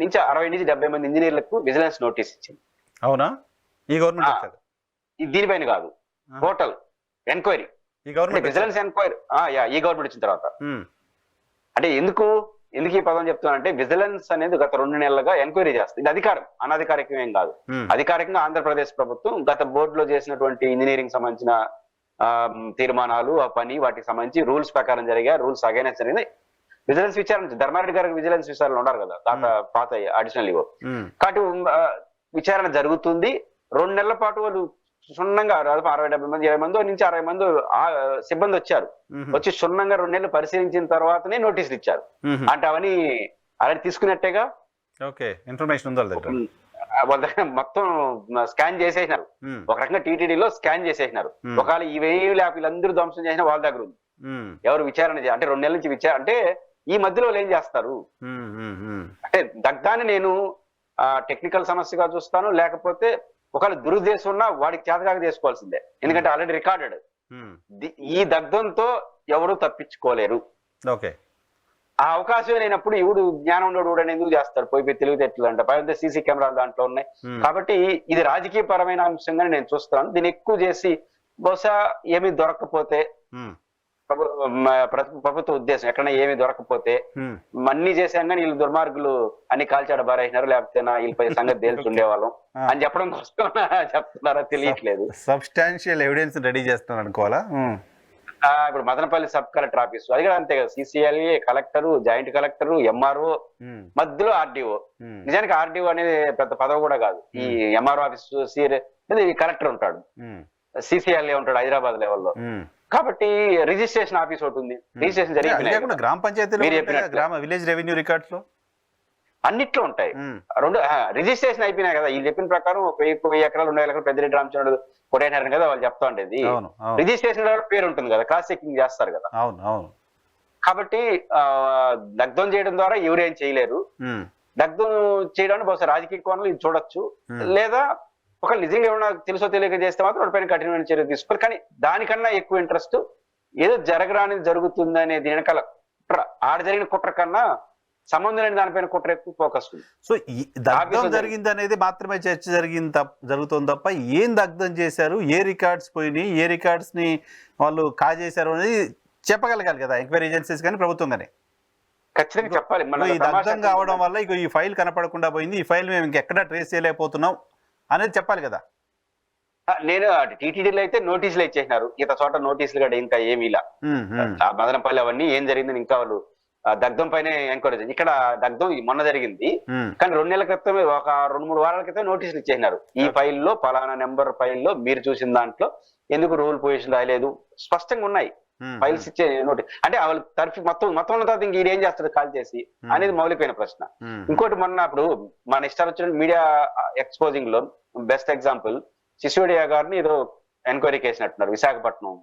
Speaker 3: నుంచి 70 మంది ఇంజనీర్లకు విజిలెన్స్ నోటీస్ ఇచ్చింది.
Speaker 2: అవునా? ఈ గవర్నమెంట్
Speaker 3: దీనిపైన కాదు, టోటల్ ఎంక్వైరీ, విజిలెన్స్ ఎంక్వైరీ ఈ గవర్నమెంట్ వచ్చిన తర్వాత. అంటే ఎందుకు ఈ పదం చెప్తున్నానంటే, విజిలెన్స్ అనేది గత 2 నెలలుగా ఎంక్వైరీ చేస్తుంది. ఇది అధికారం, అనధికారికం ఏం కాదు. అధికారికంగా ఆంధ్రప్రదేశ్ ప్రభుత్వం గత బోర్డులో చేసినటువంటి ఇంజనీరింగ్ సంబంధించిన తీర్మానాలు, ఆ పని, వాటికి సంబంధించి రూల్స్ ప్రకారం జరిగాయి, రూల్స్ అగైనెస్ట్ జరిగింది. విజిలెన్స్ విచారణ, ధర్మారెడ్డి గారికి విజిలెన్స్ విచారణ ఉన్నారు కదా, పాత అడిషనల్ ఇవో, కాబట్టి విచారణ జరుగుతుంది. 2 నెలల పాటు వాళ్ళు క్షుణ్ణంగా 60-70 మంది 20 మంది నుంచి 60 మంది సిబ్బంది వచ్చారు. వచ్చి క్షుణ్ణంగా 2 నెలలు పరిశీలించిన తర్వాతనే నోటీసులు ఇచ్చారు. అంటే అవన్నీ అలాంటి తీసుకున్నట్టేగా.
Speaker 2: ఓకే, ఇన్ఫర్మేషన్ ఉంది
Speaker 3: వాళ్ళ దగ్గర, మొత్తం స్కాన్ చేసేసినారు. ఒక రకంగా టీటీడీలో స్కాన్ చేసేసినారు. ఒకవేళ ఇవేమి వీళ్ళందరూ ధ్వంసం చేసిన వాళ్ళ దగ్గర ఉంది. ఎవరు విచారణ అంటే 2 నెలల నుంచి విచారణ అంటే, ఈ మధ్యలో వాళ్ళు ఏం చేస్తారు అంటే, దగ్ధాన్ని నేను టెక్నికల్ సమస్యగా చూస్తాను, లేకపోతే ఒకవేళ దురుద్దేశం ఉన్నా వాడికి చేతకాక చేసుకోవాల్సిందే. ఎందుకంటే ఆల్రెడీ రికార్డెడ్. ఈ దగ్ధంతో ఎవరు తప్పించుకోలేరు.
Speaker 2: ఓకే,
Speaker 3: ఆ అవకాశం లేనప్పుడు ఇవుడు జ్ఞానం ఉన్నోడు ఎందుకు చేస్తాడు, పోయి తెలివితేటలు అంట, పైన సీసీ కెమెరాలు దాంట్లో ఉన్నాయి. కాబట్టి ఇది రాజకీయ పరమైన అంశంగా నేను చూస్తున్నాను. దీన్ని ఎక్కువ చేసి బహుశా ఏమి దొరకకపోతే, ప్రభుత్వ ఉద్దేశం ఎక్కడైనా ఏమి దొరకపోతే, అన్ని చేశాం కానీ వీళ్ళు దుర్మార్గులు అన్ని కాల్చాడ బారైనారు, లేకపోతే వీళ్ళపై సంగతి తేల్చి ఉండేవాళ్ళం అని చెప్పడం కోసం చెప్తున్నారా తెలియట్లేదు.
Speaker 2: సబ్స్టాన్షియల్ ఎవిడెన్స్ రెడీ చేస్తున్నారు అనుకోవాలా.
Speaker 3: ఇప్పుడు మదనపల్లి సబ్ కలెక్టర్ ఆఫీసు, అది కూడా అంతే కదా, CCLA, collector, joint collector, MRO, మధ్యలో ఆర్డీఓ. నిజానికి ఆర్డీఓ అనేది పెద్ద పదవి కూడా కాదు. ఈ ఎంఆర్ఓ ఆఫీసు కలెక్టర్ ఉంటాడు, సిసిఎల్ఏ ఉంటాడు హైదరాబాద్ లెవెల్లో. కాబట్టి రిజిస్ట్రేషన్ ఆఫీస్ ఒకటి ఉంది, రిజిస్ట్రేషన్ జరిగింది.
Speaker 2: గ్రామ పంచాయతీ, విలేజ్ రెవెన్యూ రికార్డ్స్ లో
Speaker 3: అన్నిట్లో ఉంటాయి. రెండు రిజిస్ట్రేషన్ అయిపోయినాయి కదా, వీళ్ళు చెప్పిన ప్రకారం 1000 ఎకరాలు 2,000 ఎకరాలు పెద్దిరెడ్డి రామచంద్రుడు కొట్టేశారని కదా వాళ్ళు చెప్తా ఉండేది. రిజిస్ట్రేషన్ పేరు ఉంటుంది కదా, క్రాస్ చెకింగ్ చేస్తారు కదా. కాబట్టి దగ్ధం చేయడం ద్వారా ఎవరేం చేయలేరు. దగ్ధం చేయడానికి బహుశా రాజకీయ కోణంలో ఇది చూడొచ్చు, లేదా ఒక నిజంగా ఏమన్నా తెలుసో తెలియక చేస్తే మాత్రం వాటిపైన కఠినమైన చర్య తీసుకోవాలి. కానీ దానికన్నా ఎక్కువ ఇంట్రెస్ట్ ఏదో జరగరానిది జరుగుతుందనే దీని వెనకాల కుట్ర, ఆడ జరిగిన కుట్ర కన్నా సంబంధం లేని దానిపైన కుట్ర ఎక్కువ ఫోకస్ ఉంది.
Speaker 2: సో ఈ దగ్ధం జరిగింది అనేది మాత్రమే చర్చ జరుగుతుంది తప్ప ఏం దగ్ధం చేశారు, ఏ రికార్డ్స్ పోయినాయి, ఏ రికార్డ్స్ ని వాళ్ళు కాజేశారు అనేది చెప్పగలగాలి కదా ఎంక్వైరీ ఏజెన్సీస్ కానీ ప్రభుత్వం కానీ.
Speaker 3: ఖచ్చితంగా చెప్పాలి.
Speaker 2: ఈ దగ్ధం కావడం వల్ల ఇక ఈ ఫైల్ కనపడకుండా పోయింది, ఈ ఫైల్ మేము ఇంకెక్కడా ట్రేస్ చేయలేకపోతున్నాం అనేది చెప్పాలి కదా.
Speaker 3: నేను టీటీడీలో అయితే నోటీసులు ఇచ్చేసినారు, ఇంత చోట నోటీసులు కూడా ఇంకా ఏమి ఇలా మదనపల్లి అవన్నీ ఏం జరిగిందని ఇంకా వాళ్ళు దగ్ధం పైన ఎంక్వైరీ. ఇక్కడ దగ్ధం మొన్న జరిగింది, కానీ 2 నెలల క్రితమే ఒక 2-3 వారాల క్రితం నోటీసులు ఇచ్చేసినారు. ఈ ఫైల్లో పలానా నెంబర్ ఫైల్లో మీరు చూసిన దాంట్లో ఎందుకు రూల్ పొజిషన్ రాయలేదు, స్పష్టంగా ఉన్నాయి ఫైల్స్ ఇచ్చే నోటీస్. అంటే వాళ్ళు తరఫు మొత్తం ఉన్న తర్వాత ఇంక ఏం చేస్తారు కాల్ చేసి అనేది మౌలికమైన ప్రశ్న. ఇంకోటి మొన్న అప్పుడు మన ఇష్టాలు వచ్చిన మీడియా ఎక్స్పోజింగ్ లో బెస్ట్ ఎగ్జాంపుల్ సిసోడియా గారిని ఏదో ఎంక్వైరీకి వేసినట్టున్నారు విశాఖపట్నం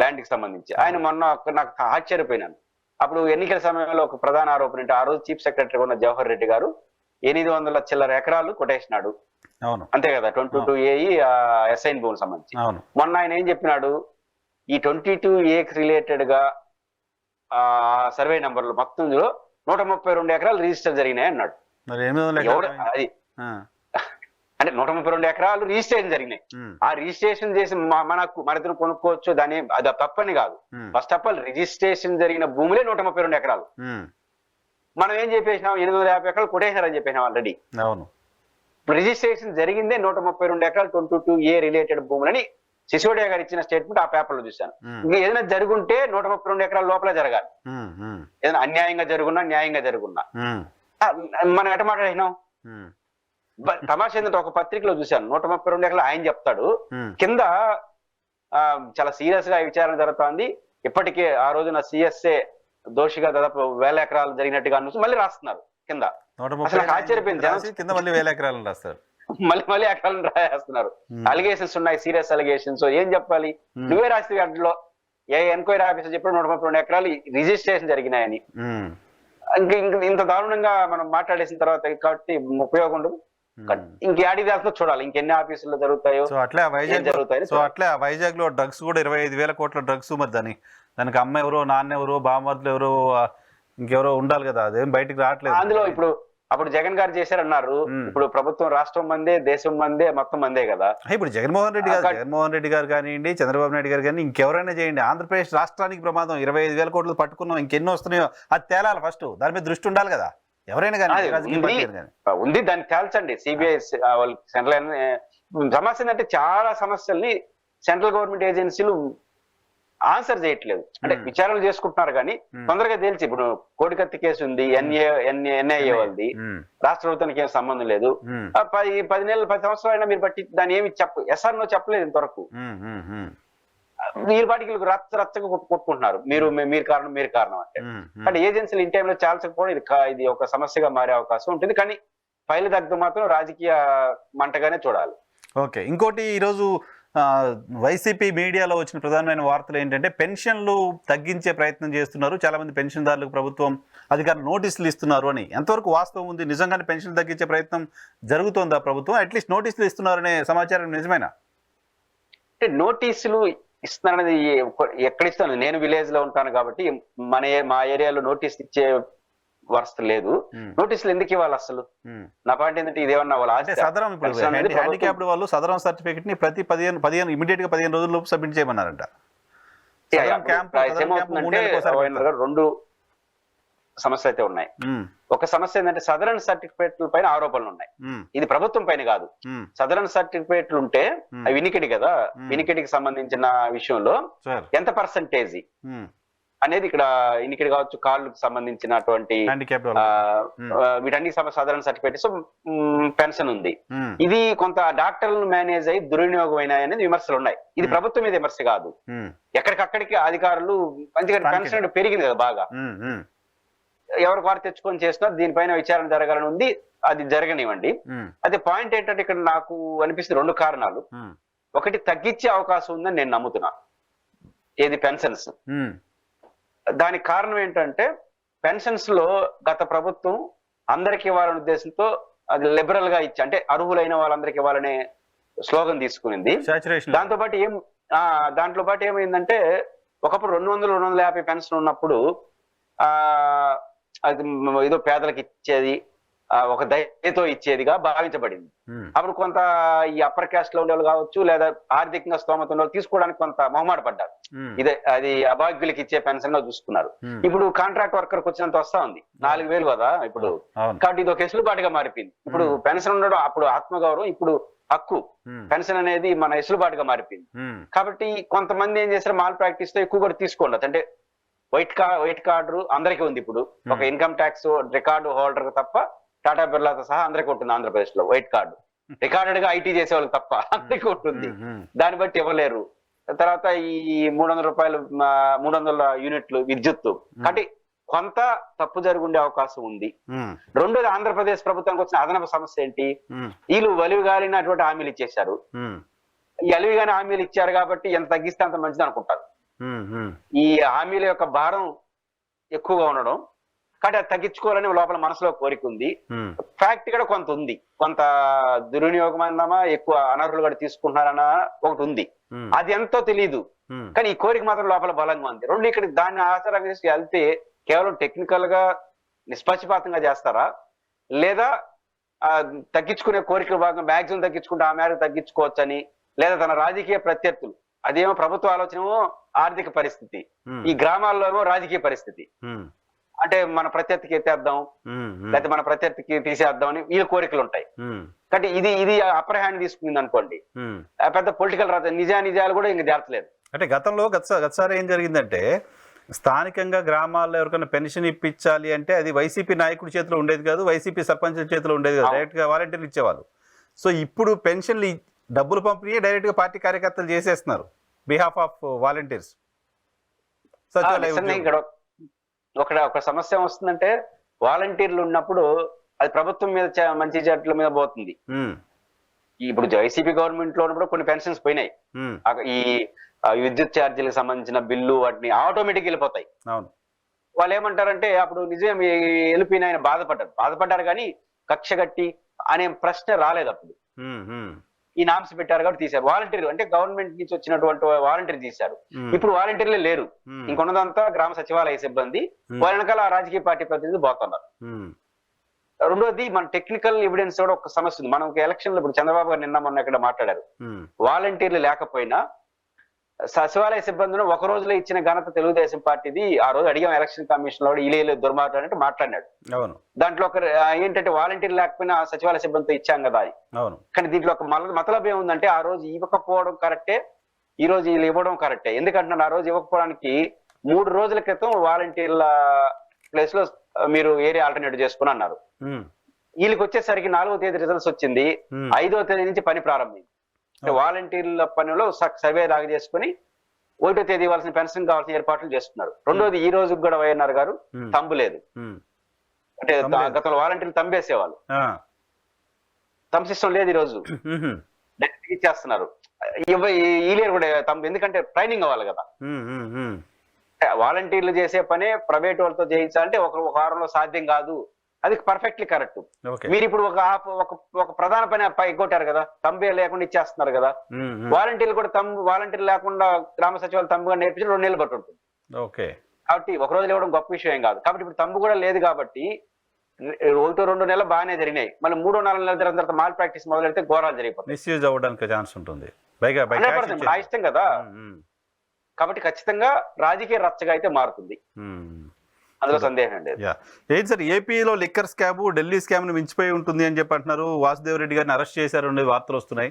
Speaker 3: ల్యాండ్ కి సంబంధించి. ఆయన మొన్న నాకు ఆశ్చర్యపోయినాను. అప్పుడు ఎన్నికల సమయంలో ఒక ప్రధాన ఆరోపణ అంటే ఆ రోజు చీఫ్ సెక్రటరీ ఉన్న జవహర్ రెడ్డి గారు 800 చిల్లర ఎకరాలు కొట్టేసినాడు, అంతే కదా, 22A ఎస్ఐన్ భూములకు సంబంధించి. మొన్న ఆయన ఏం చెప్పినాడు, ఈ 22A రిలేటెడ్ గా సర్వే నంబర్లు మొత్తం 132 ఎకరాలు రిజిస్టర్ జరిగినాయి అన్నాడు. అది అంటే 132 ఎకరాలు రిజిస్ట్రేషన్ జరిగినాయి. ఆ రిజిస్ట్రేషన్ చేసి మనతో కొనుక్కోవచ్చు, దాని అది తప్పని కాదు. ఫస్ట్ ఆఫ్ ఆల్ రిజిస్ట్రేషన్ జరిగిన భూములే 132 ఎకరాలు. మనం ఏం చెప్పేసినాం, 850 ఎకరాలు కొట్టేశారని చెప్పేసినాం ఆల్రెడీ. ఇప్పుడు రిజిస్ట్రేషన్ జరిగిందే 132 ఎకరాలు 22A రిలేటెడ్ భూములని సిసోడియా గారు ఇచ్చిన స్టేట్మెంట్ ఆ పేపర్ లో చూశాను. ఇంకా ఏదైనా జరుగుంటే 132 ఎకరాల లోపల జరగాలి. ఏదైనా అన్యాయంగా జరుగున్నా న్యాయంగా జరుగున్నా మనం ఎట మాట్లాడినాం. తమాషా ఏంటంటే ఒక పత్రికలో చూశాను 132 ఎకరాలు ఆయన చెప్తాడు, కింద చాలా సీరియస్ గా విచారణ జరుగుతోంది, ఇప్పటికే ఆ రోజున CSA దోషిగా దాదాపు 1000 ఎకరాలు జరిగినట్టుగా మళ్ళీ రాస్తున్నారు కింద. అసలు ఆశ్చర్యపోయింది,
Speaker 2: కింద మళ్ళీ 1000 ఎకరాలు రాస్తారు,
Speaker 3: మళ్ళీ ఎకరాలను రాయేస్తున్నారు. అలిగేషన్స్ ఉన్నాయి, సీరియస్ అలిగేషన్స్. ఏం చెప్పాలి, నువ్వే రాస్తే వాటిలో ఏ ఎంక్వైరీ ఆఫీసర్ చెప్పాడు 132 ఎకరాలు రిజిస్ట్రేషన్ జరిగినాయని. ఇంత దారుణంగా మనం మాట్లాడేసిన తర్వాత కాబట్టి ఉపయోగం ఉండదు. ఇంకేడి దాంట్లో చూడాలి ఇంకెన్ని ఆఫీసుల్లో జరుగుతాయో.
Speaker 2: సో అట్లే వైజాగ్ లో డ్రగ్స్ కూడా 25,000 కోట్ల డ్రగ్స్. మరి దానికి అమ్మ ఎవరో, నాన్న ఎవరో, బామ్మర్దులు ఎవరో, ఇంకెవరో ఉండాలి కదా, అదేం బయటికి రావట్లేదు.
Speaker 3: అందులో ఇప్పుడు అప్పుడు జగన్ గారు చేశారన్నారు, ఇప్పుడు ప్రభుత్వం రాష్ట్రం మందే, దేశం మందే, మొత్తం మందే కదా.
Speaker 2: ఇప్పుడు జగన్మోహన్ రెడ్డి గారు కానివ్వండి, చంద్రబాబు నాయుడు గారు కానీ ఇంకెవరైనా చేయండి, ఆంధ్రప్రదేశ్ రాష్ట్రానికి ప్రమాదం. 25,000 కోట్లు పట్టుకున్నాం, ఇంకెన్నో వస్తున్నాయో అది తేలాలి. ఫస్ట్ దాని మీద దృష్టి ఉండాలి కదా ఎవరైనా కానీ.
Speaker 3: ఉంది, దాన్ని తేల్చండి. సిబిఐ వాళ్ళు సెంట్రల్ సమస్య ఏంటంటే చాలా సమస్యల్ని సెంట్రల్ గవర్నమెంట్ ఏజెన్సీలు ఆన్సర్ చేయట్లేదు. అంటే విచారణలు చేసుకుంటున్నారు కానీ తొందరగా తేల్చి. ఇప్పుడు కోడికత్తి కేసు ఉంది, ఎన్ఐఏ వాళ్ళది, రాష్ట్ర ప్రభుత్వానికి ఏం సంబంధం లేదు. 10 నెలలు 10 సంవత్సరాలు అయినా మీరు బట్టి దాన్ని ఏమి ఎస్ఆర్నో చెప్పలేదు ఇంతవరకు. మీరు వాటికి రచ్చగా కొట్టుకుంటున్నారు, మీరు కారణం అంటే. అంటే ఏజెన్సీలు ఇన్ టైంలో చాల్చకపోవడం ఇది ఒక సమస్యగా మారే అవకాశం ఉంటుంది. కానీ ఫైల్ దగ్ధం మాత్రం రాజకీయ మంటగానే చూడాలి.
Speaker 2: ఓకే, ఇంకోటి ఈరోజు వైసీపీ మీడియాలో వచ్చిన ప్రధానమైన వార్తలు ఏంటంటే పెన్షన్లు తగ్గించే ప్రయత్నం చేస్తున్నారు, చాలా మంది పెన్షన్దారులకు ప్రభుత్వం అధికారులు నోటీసులు ఇస్తున్నారు అని. ఎంతవరకు వాస్తవం ఉంది? నిజంగానే పెన్షన్ తగ్గించే ప్రయత్నం జరుగుతోందా ప్రభుత్వం? అట్లీస్ట్ నోటీసులు ఇస్తున్నారనే సమాచారం నిజమేనా?
Speaker 3: అంటే నోటీసులు ఇస్తున్నారనేది ఎక్కడ ఇస్తాను, నేను విలేజ్ లో ఉంటాను కాబట్టి మా ఏరియాలో నోటీస్ ఇచ్చే వరస లేదు. నోటీసులు ఎందుకు ఇవ్వాలి అసలు? నా పాయింట్ ఏంటంటే ఇదేమన్నా వాళ్ళ
Speaker 2: సదరం హ్యాండిక్యాప్డ్ వాళ్ళు సదరం సర్టిఫికెట్ ని ప్రతి 15 ఇమీడియట్ గా 15 రోజుల్లోపు సబ్మిట్ చేయమన్నారంట.
Speaker 3: 2 సమస్యలు అయితే ఉన్నాయి. ఒక సమస్య ఏంటంటే సదరన్ సర్టిఫికేట్ల పైన ఆరోపణలు ఉన్నాయి. ఇది ప్రభుత్వం పైన కాదు. సదరన్ సర్టిఫికేట్లు ఉంటే అవి వినికిడి కదా, వినికిడికి సంబంధించిన విషయంలో ఎంత పర్సంటేజ్ అనేది ఇక్కడ ఇన్నికడి కావచ్చు, కాళ్ళకు సంబంధించినటువంటి వీటన్ని సదరన్ సర్టిఫికేట్స్, పెన్షన్ ఉంది. ఇది కొంత డాక్టర్లను మేనేజ్ అయ్యి దుర్వినియోగం అయినాయి అనేది విమర్శలు ఉన్నాయి. ఇది ప్రభుత్వం మీద విమర్శ కాదు. ఎక్కడికక్కడికి అధికారులు మంచిగా పెన్షన్ పెరిగింది కదా బాగా. ఎవరికి వారు తెచ్చుకొని చేస్తున్నారు, దీనిపైన విచారణ జరగాలని ఉంది, అది జరగనివ్వండి. అదే పాయింట్ ఏంటంటే ఇక్కడ నాకు అనిపిస్తుంది 2 కారణాలు. ఒకటి, తగ్గించే అవకాశం ఉందని నేను నమ్ముతున్నాను, ఏది పెన్షన్స్. దానికి కారణం ఏంటంటే పెన్షన్స్ లో గత ప్రభుత్వం అందరికి ఇవ్వాలనే ఉద్దేశంతో అది లిబరల్ గా ఇచ్చి, అంటే అర్హులైన వాళ్ళందరికి ఇవ్వాలనే స్లోగన్ తీసుకునింది. దాంతో పాటు ఏమైందంటే ఒకప్పుడు 200-250 పెన్షన్ ఉన్నప్పుడు అది ఏదో పేదలకు ఇచ్చేది, ఒక దయతో ఇచ్చేదిగా భావించబడింది. అప్పుడు కొంత ఈ అప్పర్ క్యాస్ట్ లో ఉండేవాళ్ళు కావచ్చు, లేదా ఆర్థికంగా స్తోమత ఉన్న వాళ్ళు తీసుకోవడానికి కొంత మొహమాట పడ్డారు. అది అభాగ్యులకి ఇచ్చే పెన్షన్ గా చూసుకున్నారు. ఇప్పుడు కాంట్రాక్ట్ వర్కర్ వచ్చినంత వస్తా ఉంది, 4,000 కదా ఇప్పుడు. కాబట్టి ఇది ఒక వెసులుబాటుగా మారిపోయింది. ఇప్పుడు పెన్షన్ ఉండడం అప్పుడు ఆత్మగౌరవం, ఇప్పుడు హక్కు. పెన్షన్ అనేది మన వెసులుబాటుగా మారిపోయింది. కాబట్టి కొంతమంది ఏం చేశారు, మాల్ ప్రాక్టీస్ తో ఎక్కువ కూడా తీసుకోండి. అంటే వైట్ కార్డు అందరికీ ఉంది. ఇప్పుడు ఒక ఇన్కమ్ ట్యాక్స్ రికార్డు హోల్డర్ తప్ప టాటా బిర్లాతో సహా అందరికీ ఉంటుంది ఆంధ్రప్రదేశ్ లో వైట్ కార్డు. రికార్డెడ్ గా ఐటీ చేసే వాళ్ళకి తప్ప అందరికీ ఉంటుంది. దాన్ని బట్టి ఇవ్వలేరు. తర్వాత ఈ 300 రూపాయలు 300 యూనిట్లు విద్యుత్తు. కాబట్టి కొంత తప్పు జరుగుండే అవకాశం ఉంది. రెండోది, ఆంధ్రప్రదేశ్ ప్రభుత్వానికి వచ్చిన అదనపు సమస్య ఏంటి, వీళ్ళు వలివిగాలినటువంటి హామీలు ఇచ్చేశారు. ఈ అలివిగాని హామీలు ఇచ్చారు కాబట్టి ఎంత తగ్గిస్తే అంత మంచిది అనుకుంటారు. ఈ హామీల యొక్క భారం ఎక్కువగా ఉండడం, కాబట్టి అది తగ్గించుకోవాలని లోపల మనసులో కోరిక ఉంది. ఫ్యాక్ట్ కూడా కొంత ఉంది, కొంత దుర్వినియోగం అన్నామా, ఎక్కువ అనర్హులు కూడా తీసుకుంటున్నారన్నా ఒకటి ఉంది. అది ఎంతో తెలియదు, కానీ ఈ కోరిక మాత్రం లోపల బలంగా ఉంది. రెండు, ఇక్కడ దాన్ని ఆచారంగా చేసి వెళ్తే కేవలం టెక్నికల్ గా నిష్పక్షపాతంగా చేస్తారా, లేదా తగ్గించుకునే కోరిక భాగంగా మ్యాక్సిమం తగ్గించుకుంటే ఆ మేరకు తగ్గించుకోవచ్చని, లేదా తన రాజకీయ ప్రత్యర్థులు, అదేమో ప్రభుత్వ ఆలోచనేమో ఆర్థిక పరిస్థితి, ఈ గ్రామాల్లో ఏమో రాజకీయ పరిస్థితి, అంటే మన ప్రత్యర్థికి ఎత్తేద్దాం లేకపోతే మన ప్రత్యర్థికి తీసేద్దాం అని వీళ్ళ కోరికలు ఉంటాయి. కాబట్టి ఇది అప్పర్ హ్యాండ్ తీసుకుంది అనుకోండి, పెద్ద పొలిటికల్ నిజాలు కూడా ఇంక జారట్లేదు.
Speaker 2: అంటే గతసారి ఏం జరిగిందంటే, స్థానికంగా గ్రామాల్లో ఎవరికైనా పెన్షన్ ఇప్పించాలి అంటే అది వైసీపీ నాయకుడి చేతిలో ఉండేది కాదు, వైసీపీ సర్పంచ్ చేతిలో ఉండేది కాదు, డైరెక్ట్ గా వాలంటీర్లు ఇచ్చేవాళ్ళు. సో ఇప్పుడు పెన్షన్లు డబ్బులు పంపిణీ డైరెక్ట్ గా పార్టీ కార్యకర్తలు చేసేస్తున్నారు బిహాఫ్ ఆఫ్ వాలంటీర్స్.
Speaker 3: ఒక సమస్య వస్తుందంటే, వాలంటీర్లు ఉన్నప్పుడు అది ప్రభుత్వం మీద మంచి చెట్ల మీద పోతుంది. ఇప్పుడు వైసీపీ గవర్నమెంట్ లో ఉన్నప్పుడు కొన్ని పెన్షన్స్ పోయినాయి, ఈ విద్యుత్ ఛార్జీలకు సంబంధించిన బిల్లు వాటిని ఆటోమేటిక్ వెళ్ళిపోతాయి. వాళ్ళు ఏమంటారంటే, అప్పుడు నిజం వెళ్ళిపోయిన ఆయన బాధపడ్డారు కానీ కక్ష కట్టి అనే ప్రశ్న రాలేదు. అప్పుడు ఈ నామ్స్ పెట్టారు కాబట్టి తీశారు. వాలంటీర్ అంటే గవర్నమెంట్ నుంచి వచ్చినటువంటి వాలంటీర్ తీశారు. ఇప్పుడు వాలంటీర్లే లేరు, ఇంకొన్నదంతా గ్రామ సచివాలయ సిబ్బంది, వాళ్ళ వెనకాల రాజకీయ పార్టీ ప్రతినిధులు పోతున్నారు. రెండోది, మన టెక్నికల్ ఎవిడెన్స్ కూడా ఒక సమస్య ఉంది. మనం ఎలక్షన్ లో ఇప్పుడు చంద్రబాబు గారు మొన్న ఇక్కడ మాట్లాడారు, వాలంటీర్లు లేకపోయినా సచివాలయ సిబ్బందిని ఒక రోజులో ఇచ్చిన ఘనత తెలుగుదేశం పార్టీది. ఆ రోజు అడిగాం ఎలక్షన్ కమిషన్ లో, ఇలా దుర్మార్గం అంటే మాట్లాడినాడు. దాంట్లో ఒక ఏంటంటే, వాలంటీర్ లేకపోయినా సచివాలయ సిబ్బందితో ఇచ్చాం కదా. కానీ దీంట్లో ఒక మతలబ్ ఏముందంటే, ఆ రోజు ఇవ్వకపోవడం కరెక్టే, ఈ రోజు వీళ్ళు ఇవ్వడం కరెక్టే. ఎందుకంటే ఆ రోజు ఇవ్వకపోవడానికి 3 రోజుల క్రితం వాలంటీర్ల ప్లేస్ లో మీరు ఏరియా ఆల్టర్నేటివ్ చేసుకుని అన్నారు. వీళ్ళకి వచ్చేసరికి 4వ తేదీ రిజల్ట్స్ వచ్చింది, 5వ తేదీ నుంచి పని ప్రారంభింది. వాలంటీర్ల పనిలో సర్వే లాగా చేసుకుని 1వ తేదీ ఇవ్వాల్సిన పెన్షన్ కావాల్సిన ఏర్పాట్లు చేస్తున్నారు. రెండోది, ఈ రోజు కూడా వైఎన్ఆర్ గారు తంబు లేదు. అంటే గతంలో వాలంటీర్లు తంబేసేవాళ్ళు, తంబు సిస్టమ్ లేదు. ఈ రోజు ఇచ్చేస్తున్నారు. ఈలేరు కూడా తంబు, ఎందుకంటే ట్రైనింగ్ అవ్వాలి కదా. వాలంటీర్లు చేసే పనే ప్రైవేట్ వాళ్ళతో చేయించాలంటే ఒక వారంలో సాధ్యం కాదు. అది పర్ఫెక్ట్లీ కరెక్ట్. మీరు ఇప్పుడు ఒక ప్రధాన పని ఎగ్గొట్టారు కదా, తంబే లేకుండా ఇచ్చేస్తున్నారు కదా. వాలంటీర్లు కూడా వాలంటీర్లు లేకుండా గ్రామ సచివాలయం తంబుగా నేర్పించి 2 నెలలు పట్టు ఉంటుంది. కాబట్టి ఒక రోజులు ఇవ్వడం గొప్ప విషయం కాదు. కాబట్టి ఇప్పుడు తంబు కూడా లేదు కాబట్టి 1-2 నెలలు బాగానే జరిగినాయి. మళ్ళీ 3-4 నెలల తర్వాత మాల్ ప్రాక్టీస్ మొదలెడితే ఘోరాలు జరిగిపోతాయి,
Speaker 2: మిస్యూజ్ అవ్వడానికి ఛాన్స్ ఉంటుంది.
Speaker 3: ఇష్టం కదా. కాబట్టి ఖచ్చితంగా రాజకీయ రచ్చగా అయితే మారుతుంది, అందులో సందేహం లేదు.
Speaker 2: ఏంటి సార్, ఏపీలో లిక్కర్ స్కామ్ ఢిల్లీ స్కామ్ ను మించిపోయి ఉంటుంది అని చెప్పి అంటున్నారు. వాసుదేవ్ రెడ్డి గారిని అరెస్ట్ చేశారు అనే వార్తలు వస్తున్నాయి.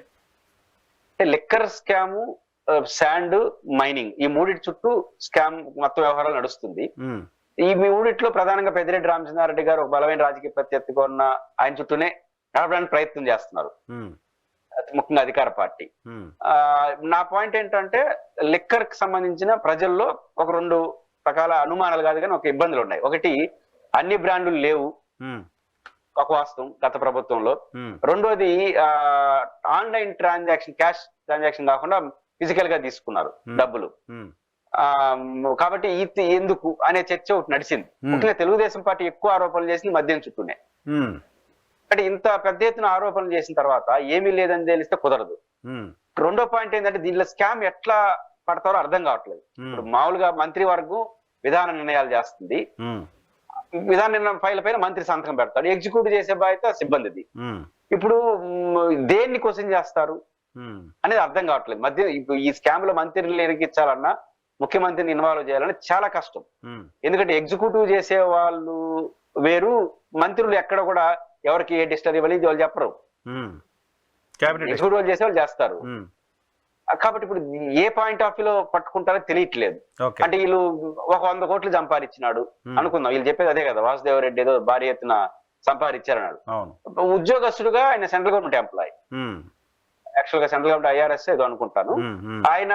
Speaker 3: లిక్కర్ స్కామ్, శాండ్, మైనింగ్, ఈ మూడింటి చుట్టూ స్కామ్ మొత్తం వ్యవహారాలు నడుస్తుంది. ఈ మూడిట్లో ప్రధానంగా పెద్దిరెడ్డి రామచంద్రారెడ్డి గారు ఒక బలమైన రాజకీయ ప్రత్యర్థిగా ఉన్న ఆయన చుట్టూనే నడపడానికి ప్రయత్నం చేస్తున్నారు, ముఖ్యంగా అధికార పార్టీ. నా పాయింట్ ఏంటంటే, లిక్కర్ కి సంబంధించిన ప్రజల్లో ఒక 2 రకాల అనుమానాలు కాదు కానీ ఒక ఇబ్బందులు ఉన్నాయి. ఒకటి, అన్ని బ్రాండ్లు లేవు, ఒక వాస్తవం గత ప్రభుత్వంలో. రెండోది ఆన్లైన్ ట్రాన్సాక్షన్, క్యాష్ ట్రాన్సాక్షన్ కాకుండా ఫిజికల్ గా తీసుకున్నారు డబ్బులు. కాబట్టి ఇది ఎందుకు అనే చర్చ ఒకటి నడిచింది. ముఖ్యంగా తెలుగుదేశం పార్టీ ఎక్కువ ఆరోపణలు చేసింది మద్యం చుట్టూనే. అంటే ఇంత పెద్ద ఎత్తున ఆరోపణలు చేసిన తర్వాత ఏమీ లేదని తెలిస్తే కుదరదు. రెండో పాయింట్ ఏంటంటే దీనిలో స్కామ్ ఎట్లా పడతారో అర్థం కావట్లేదు. ఇప్పుడు మామూలుగా మంత్రివర్గం విధాన నిర్ణయాలు చేస్తుంది, విధాన నిర్ణయం ఫైల్ పైన మంత్రి సంతకం పెడతాడు, ఎగ్జిక్యూటివ్ చేసే బాధ్యత సిబ్బందిది. ఇప్పుడు దేన్ని క్వశ్చన్ చేస్తారు అనేది అర్థం కావట్లేదు. ఇప్పుడు ఈ స్కామ్ లో మంత్రిని ఇరికించాలన్నా, ముఖ్యమంత్రిని ఇన్వాల్వ్ చేయాలన్నా చాలా కష్టం. ఎందుకంటే ఎగ్జిక్యూటివ్ చేసే వాళ్ళు వేరు, మంత్రులు ఎక్కడ కూడా ఎవరికి ఏ డిస్టర్బ్ ఇవ్వాలి వాళ్ళు చెప్పరు, ఎగ్జిక్యూటివ్ చేసే వాళ్ళు చేస్తారు. కాబట్టి ఇప్పుడు ఏ పాయింట్ ఆఫ్ వ్యూలో పట్టుకుంటారో తెలియట్లేదు. అంటే వీళ్ళు ఒక 100 కోట్లు సంపాదించినాడు అనుకుందాం, వీళ్ళు చెప్పేది అదే కదా, వాసుదేవ రెడ్డి ఏదో భారీ ఎత్తున సంపాదించారన్నాడు. ఉద్యోగస్తుడుగా ఆయన సెంట్రల్ గవర్నమెంట్ ఎంప్లాయ్, యాక్చువల్ గా సెంట్రల్ గవర్నమెంట్ ఐఆర్ఎస్ ఏదో అనుకుంటాను. ఆయన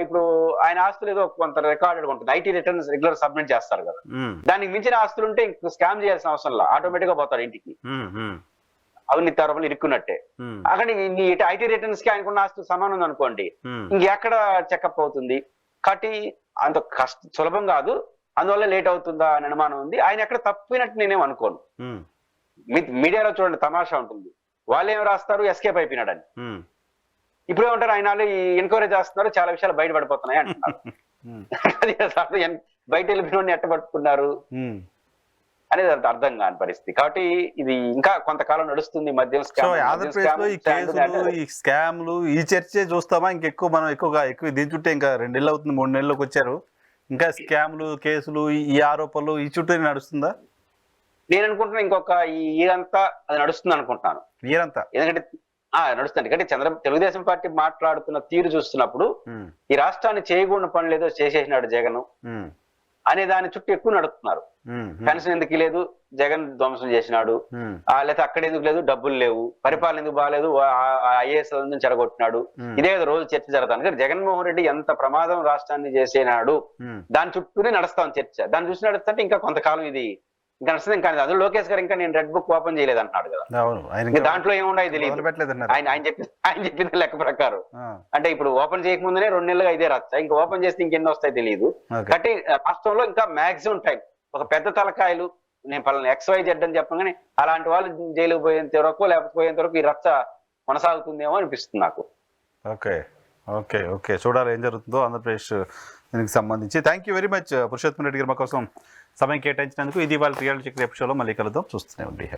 Speaker 3: ఇప్పుడు ఆయన ఆస్తులు ఏదో కొంత రికార్డెడ్ ఉంటుంది, ఐటీ రిటర్న్స్ రెగ్యులర్ సబ్మిట్ చేస్తారు కదా, దానికి మించిన ఆస్తులు ఉంటే ఇంక స్కామ్ చేయాల్సిన అవసరం లేదు, ఆటోమేటిక్ గా పోతారు ఇంటికి, అవినీతి ఆరోపణలు ఇరుక్కున్నట్టే. అక్కడ ఐటీ రిటర్న్స్ కి ఆయనకున్న ఆస్తులు సమానం ఉంది అనుకోండి, ఇంకెక్కడ చెకప్ అవుతుంది. కాబట్టి అంత సులభం కాదు, అందువల్ల లేట్ అవుతుందా అని అనుమానం ఉంది. ఆయన ఎక్కడ తప్పినట్టు నేనేం అనుకోను. మీడియాలో చూడండి తమాషా ఉంటుంది, వాళ్ళు ఏం రాస్తారు ఎస్కేప్ అయిపోయినాడని, ఇప్పుడు ఏమంటారు ఆయన ఎంక్వైరీ చేస్తున్నారు, చాలా విషయాలు బయట పడిపోతున్నాయి అంటున్నారు. బయట వెళ్ళిపోయిన ఎట్ట పట్టుకున్నారు అనేది అర్థం కాని పరిస్థితి. కాబట్టి ఇది ఇంకా కొంతకాలం నడుస్తుంది మద్యం
Speaker 2: ఆంధ్రప్రదేశ్ లో ఈ కేసులు, ఈ స్కామ్లు, ఈ చర్చే చూస్తామా? ఇంకెక్కువ మనం ఎక్కువ దీని చుట్టే ఇంకా 2 నెలలు అవుతుంది, 3 నెలలకు వచ్చారు, ఇంకా స్కామ్లు, కేసులు, ఈ ఆరోపణలు ఈ చుట్టూ నడుస్తుందా?
Speaker 3: నేను అనుకుంటున్నా ఇంకొక ఇయరంతా అది నడుస్తుంది అనుకుంటున్నాను.
Speaker 2: ఇయరంతా
Speaker 3: ఎందుకంటే నడుస్తుంది. ఎందుకంటే తెలుగుదేశం పార్టీ మాట్లాడుతున్న తీరు చూస్తున్నప్పుడు ఈ రాష్ట్రాన్ని చేయకూడని పనులు ఏదో చేసేసినాడు జగన్ అనే దాని చుట్టూ ఎక్కువ నడుస్తున్నారు. పెన్షన్ ఎందుకు లేదు, జగన్ ధ్వంసం చేసినాడు, లేకపోతే అక్కడ ఎందుకు లేదు, డబ్బులు లేవు, పరిపాలన ఎందుకు బాగాలేదు, ఐఏఎస్ చెడగొట్టినాడు, ఇదే కదా రోజు చర్చ జరుగుతాను. జగన్మోహన్ రెడ్డి ఎంత ప్రమాదం రాష్ట్రాన్ని చేసేనాడు దాని చుట్టూనే నడుస్తాం చర్చ. దాన్ని చూసి నడుస్తుంటే ఇంకా కొంతకాలం ఇది ఇంకా నడుస్తుంది. ఇంకా అందులో లోకేష్ గారు ఇంకా నేను రెడ్ బుక్ ఓపెన్ చేయలేదు అంటున్నాడు కదా, దాంట్లో ఏమున్నాయి తెలియదు. ఆయన చెప్పిన లెక్క ప్రకారం అంటే ఇప్పుడు ఓపెన్ చేయకముందునే 2 నెలలుగా ఇదే రచ్చ, ఇంకా ఓపెన్ చేస్తే ఇంకెన్ని వస్తాయి తెలియదు. కాబట్టి రాష్ట్రంలో ఇంకా మాక్సిమం టైం ఒక పెద్ద తలకాయలు, నేను పలానా XYZ అని చెప్పగానే అలాంటి వాళ్ళు జైలుకు పోయేంత వరకు, లేకపోతే పోయేంత వరకు ఈ రచ్చ కొనసాగుతుందేమో అనిపిస్తుంది నాకు.
Speaker 2: ఓకే ఓకే ఓకే చూడాలి ఏం జరుగుతుందో ఆంధ్రప్రదేశ్ దీనికి సంబంధించి. Thank you very much Purushottam Reddy గారు మా కోసం సమయం కేటాయించినందుకు. ఇది వాళ్ళ రియాలిటీ చెక్ ఎపిసోడ్లో మళ్ళీ కలుద్దాం, చూస్తూనే ఉండి.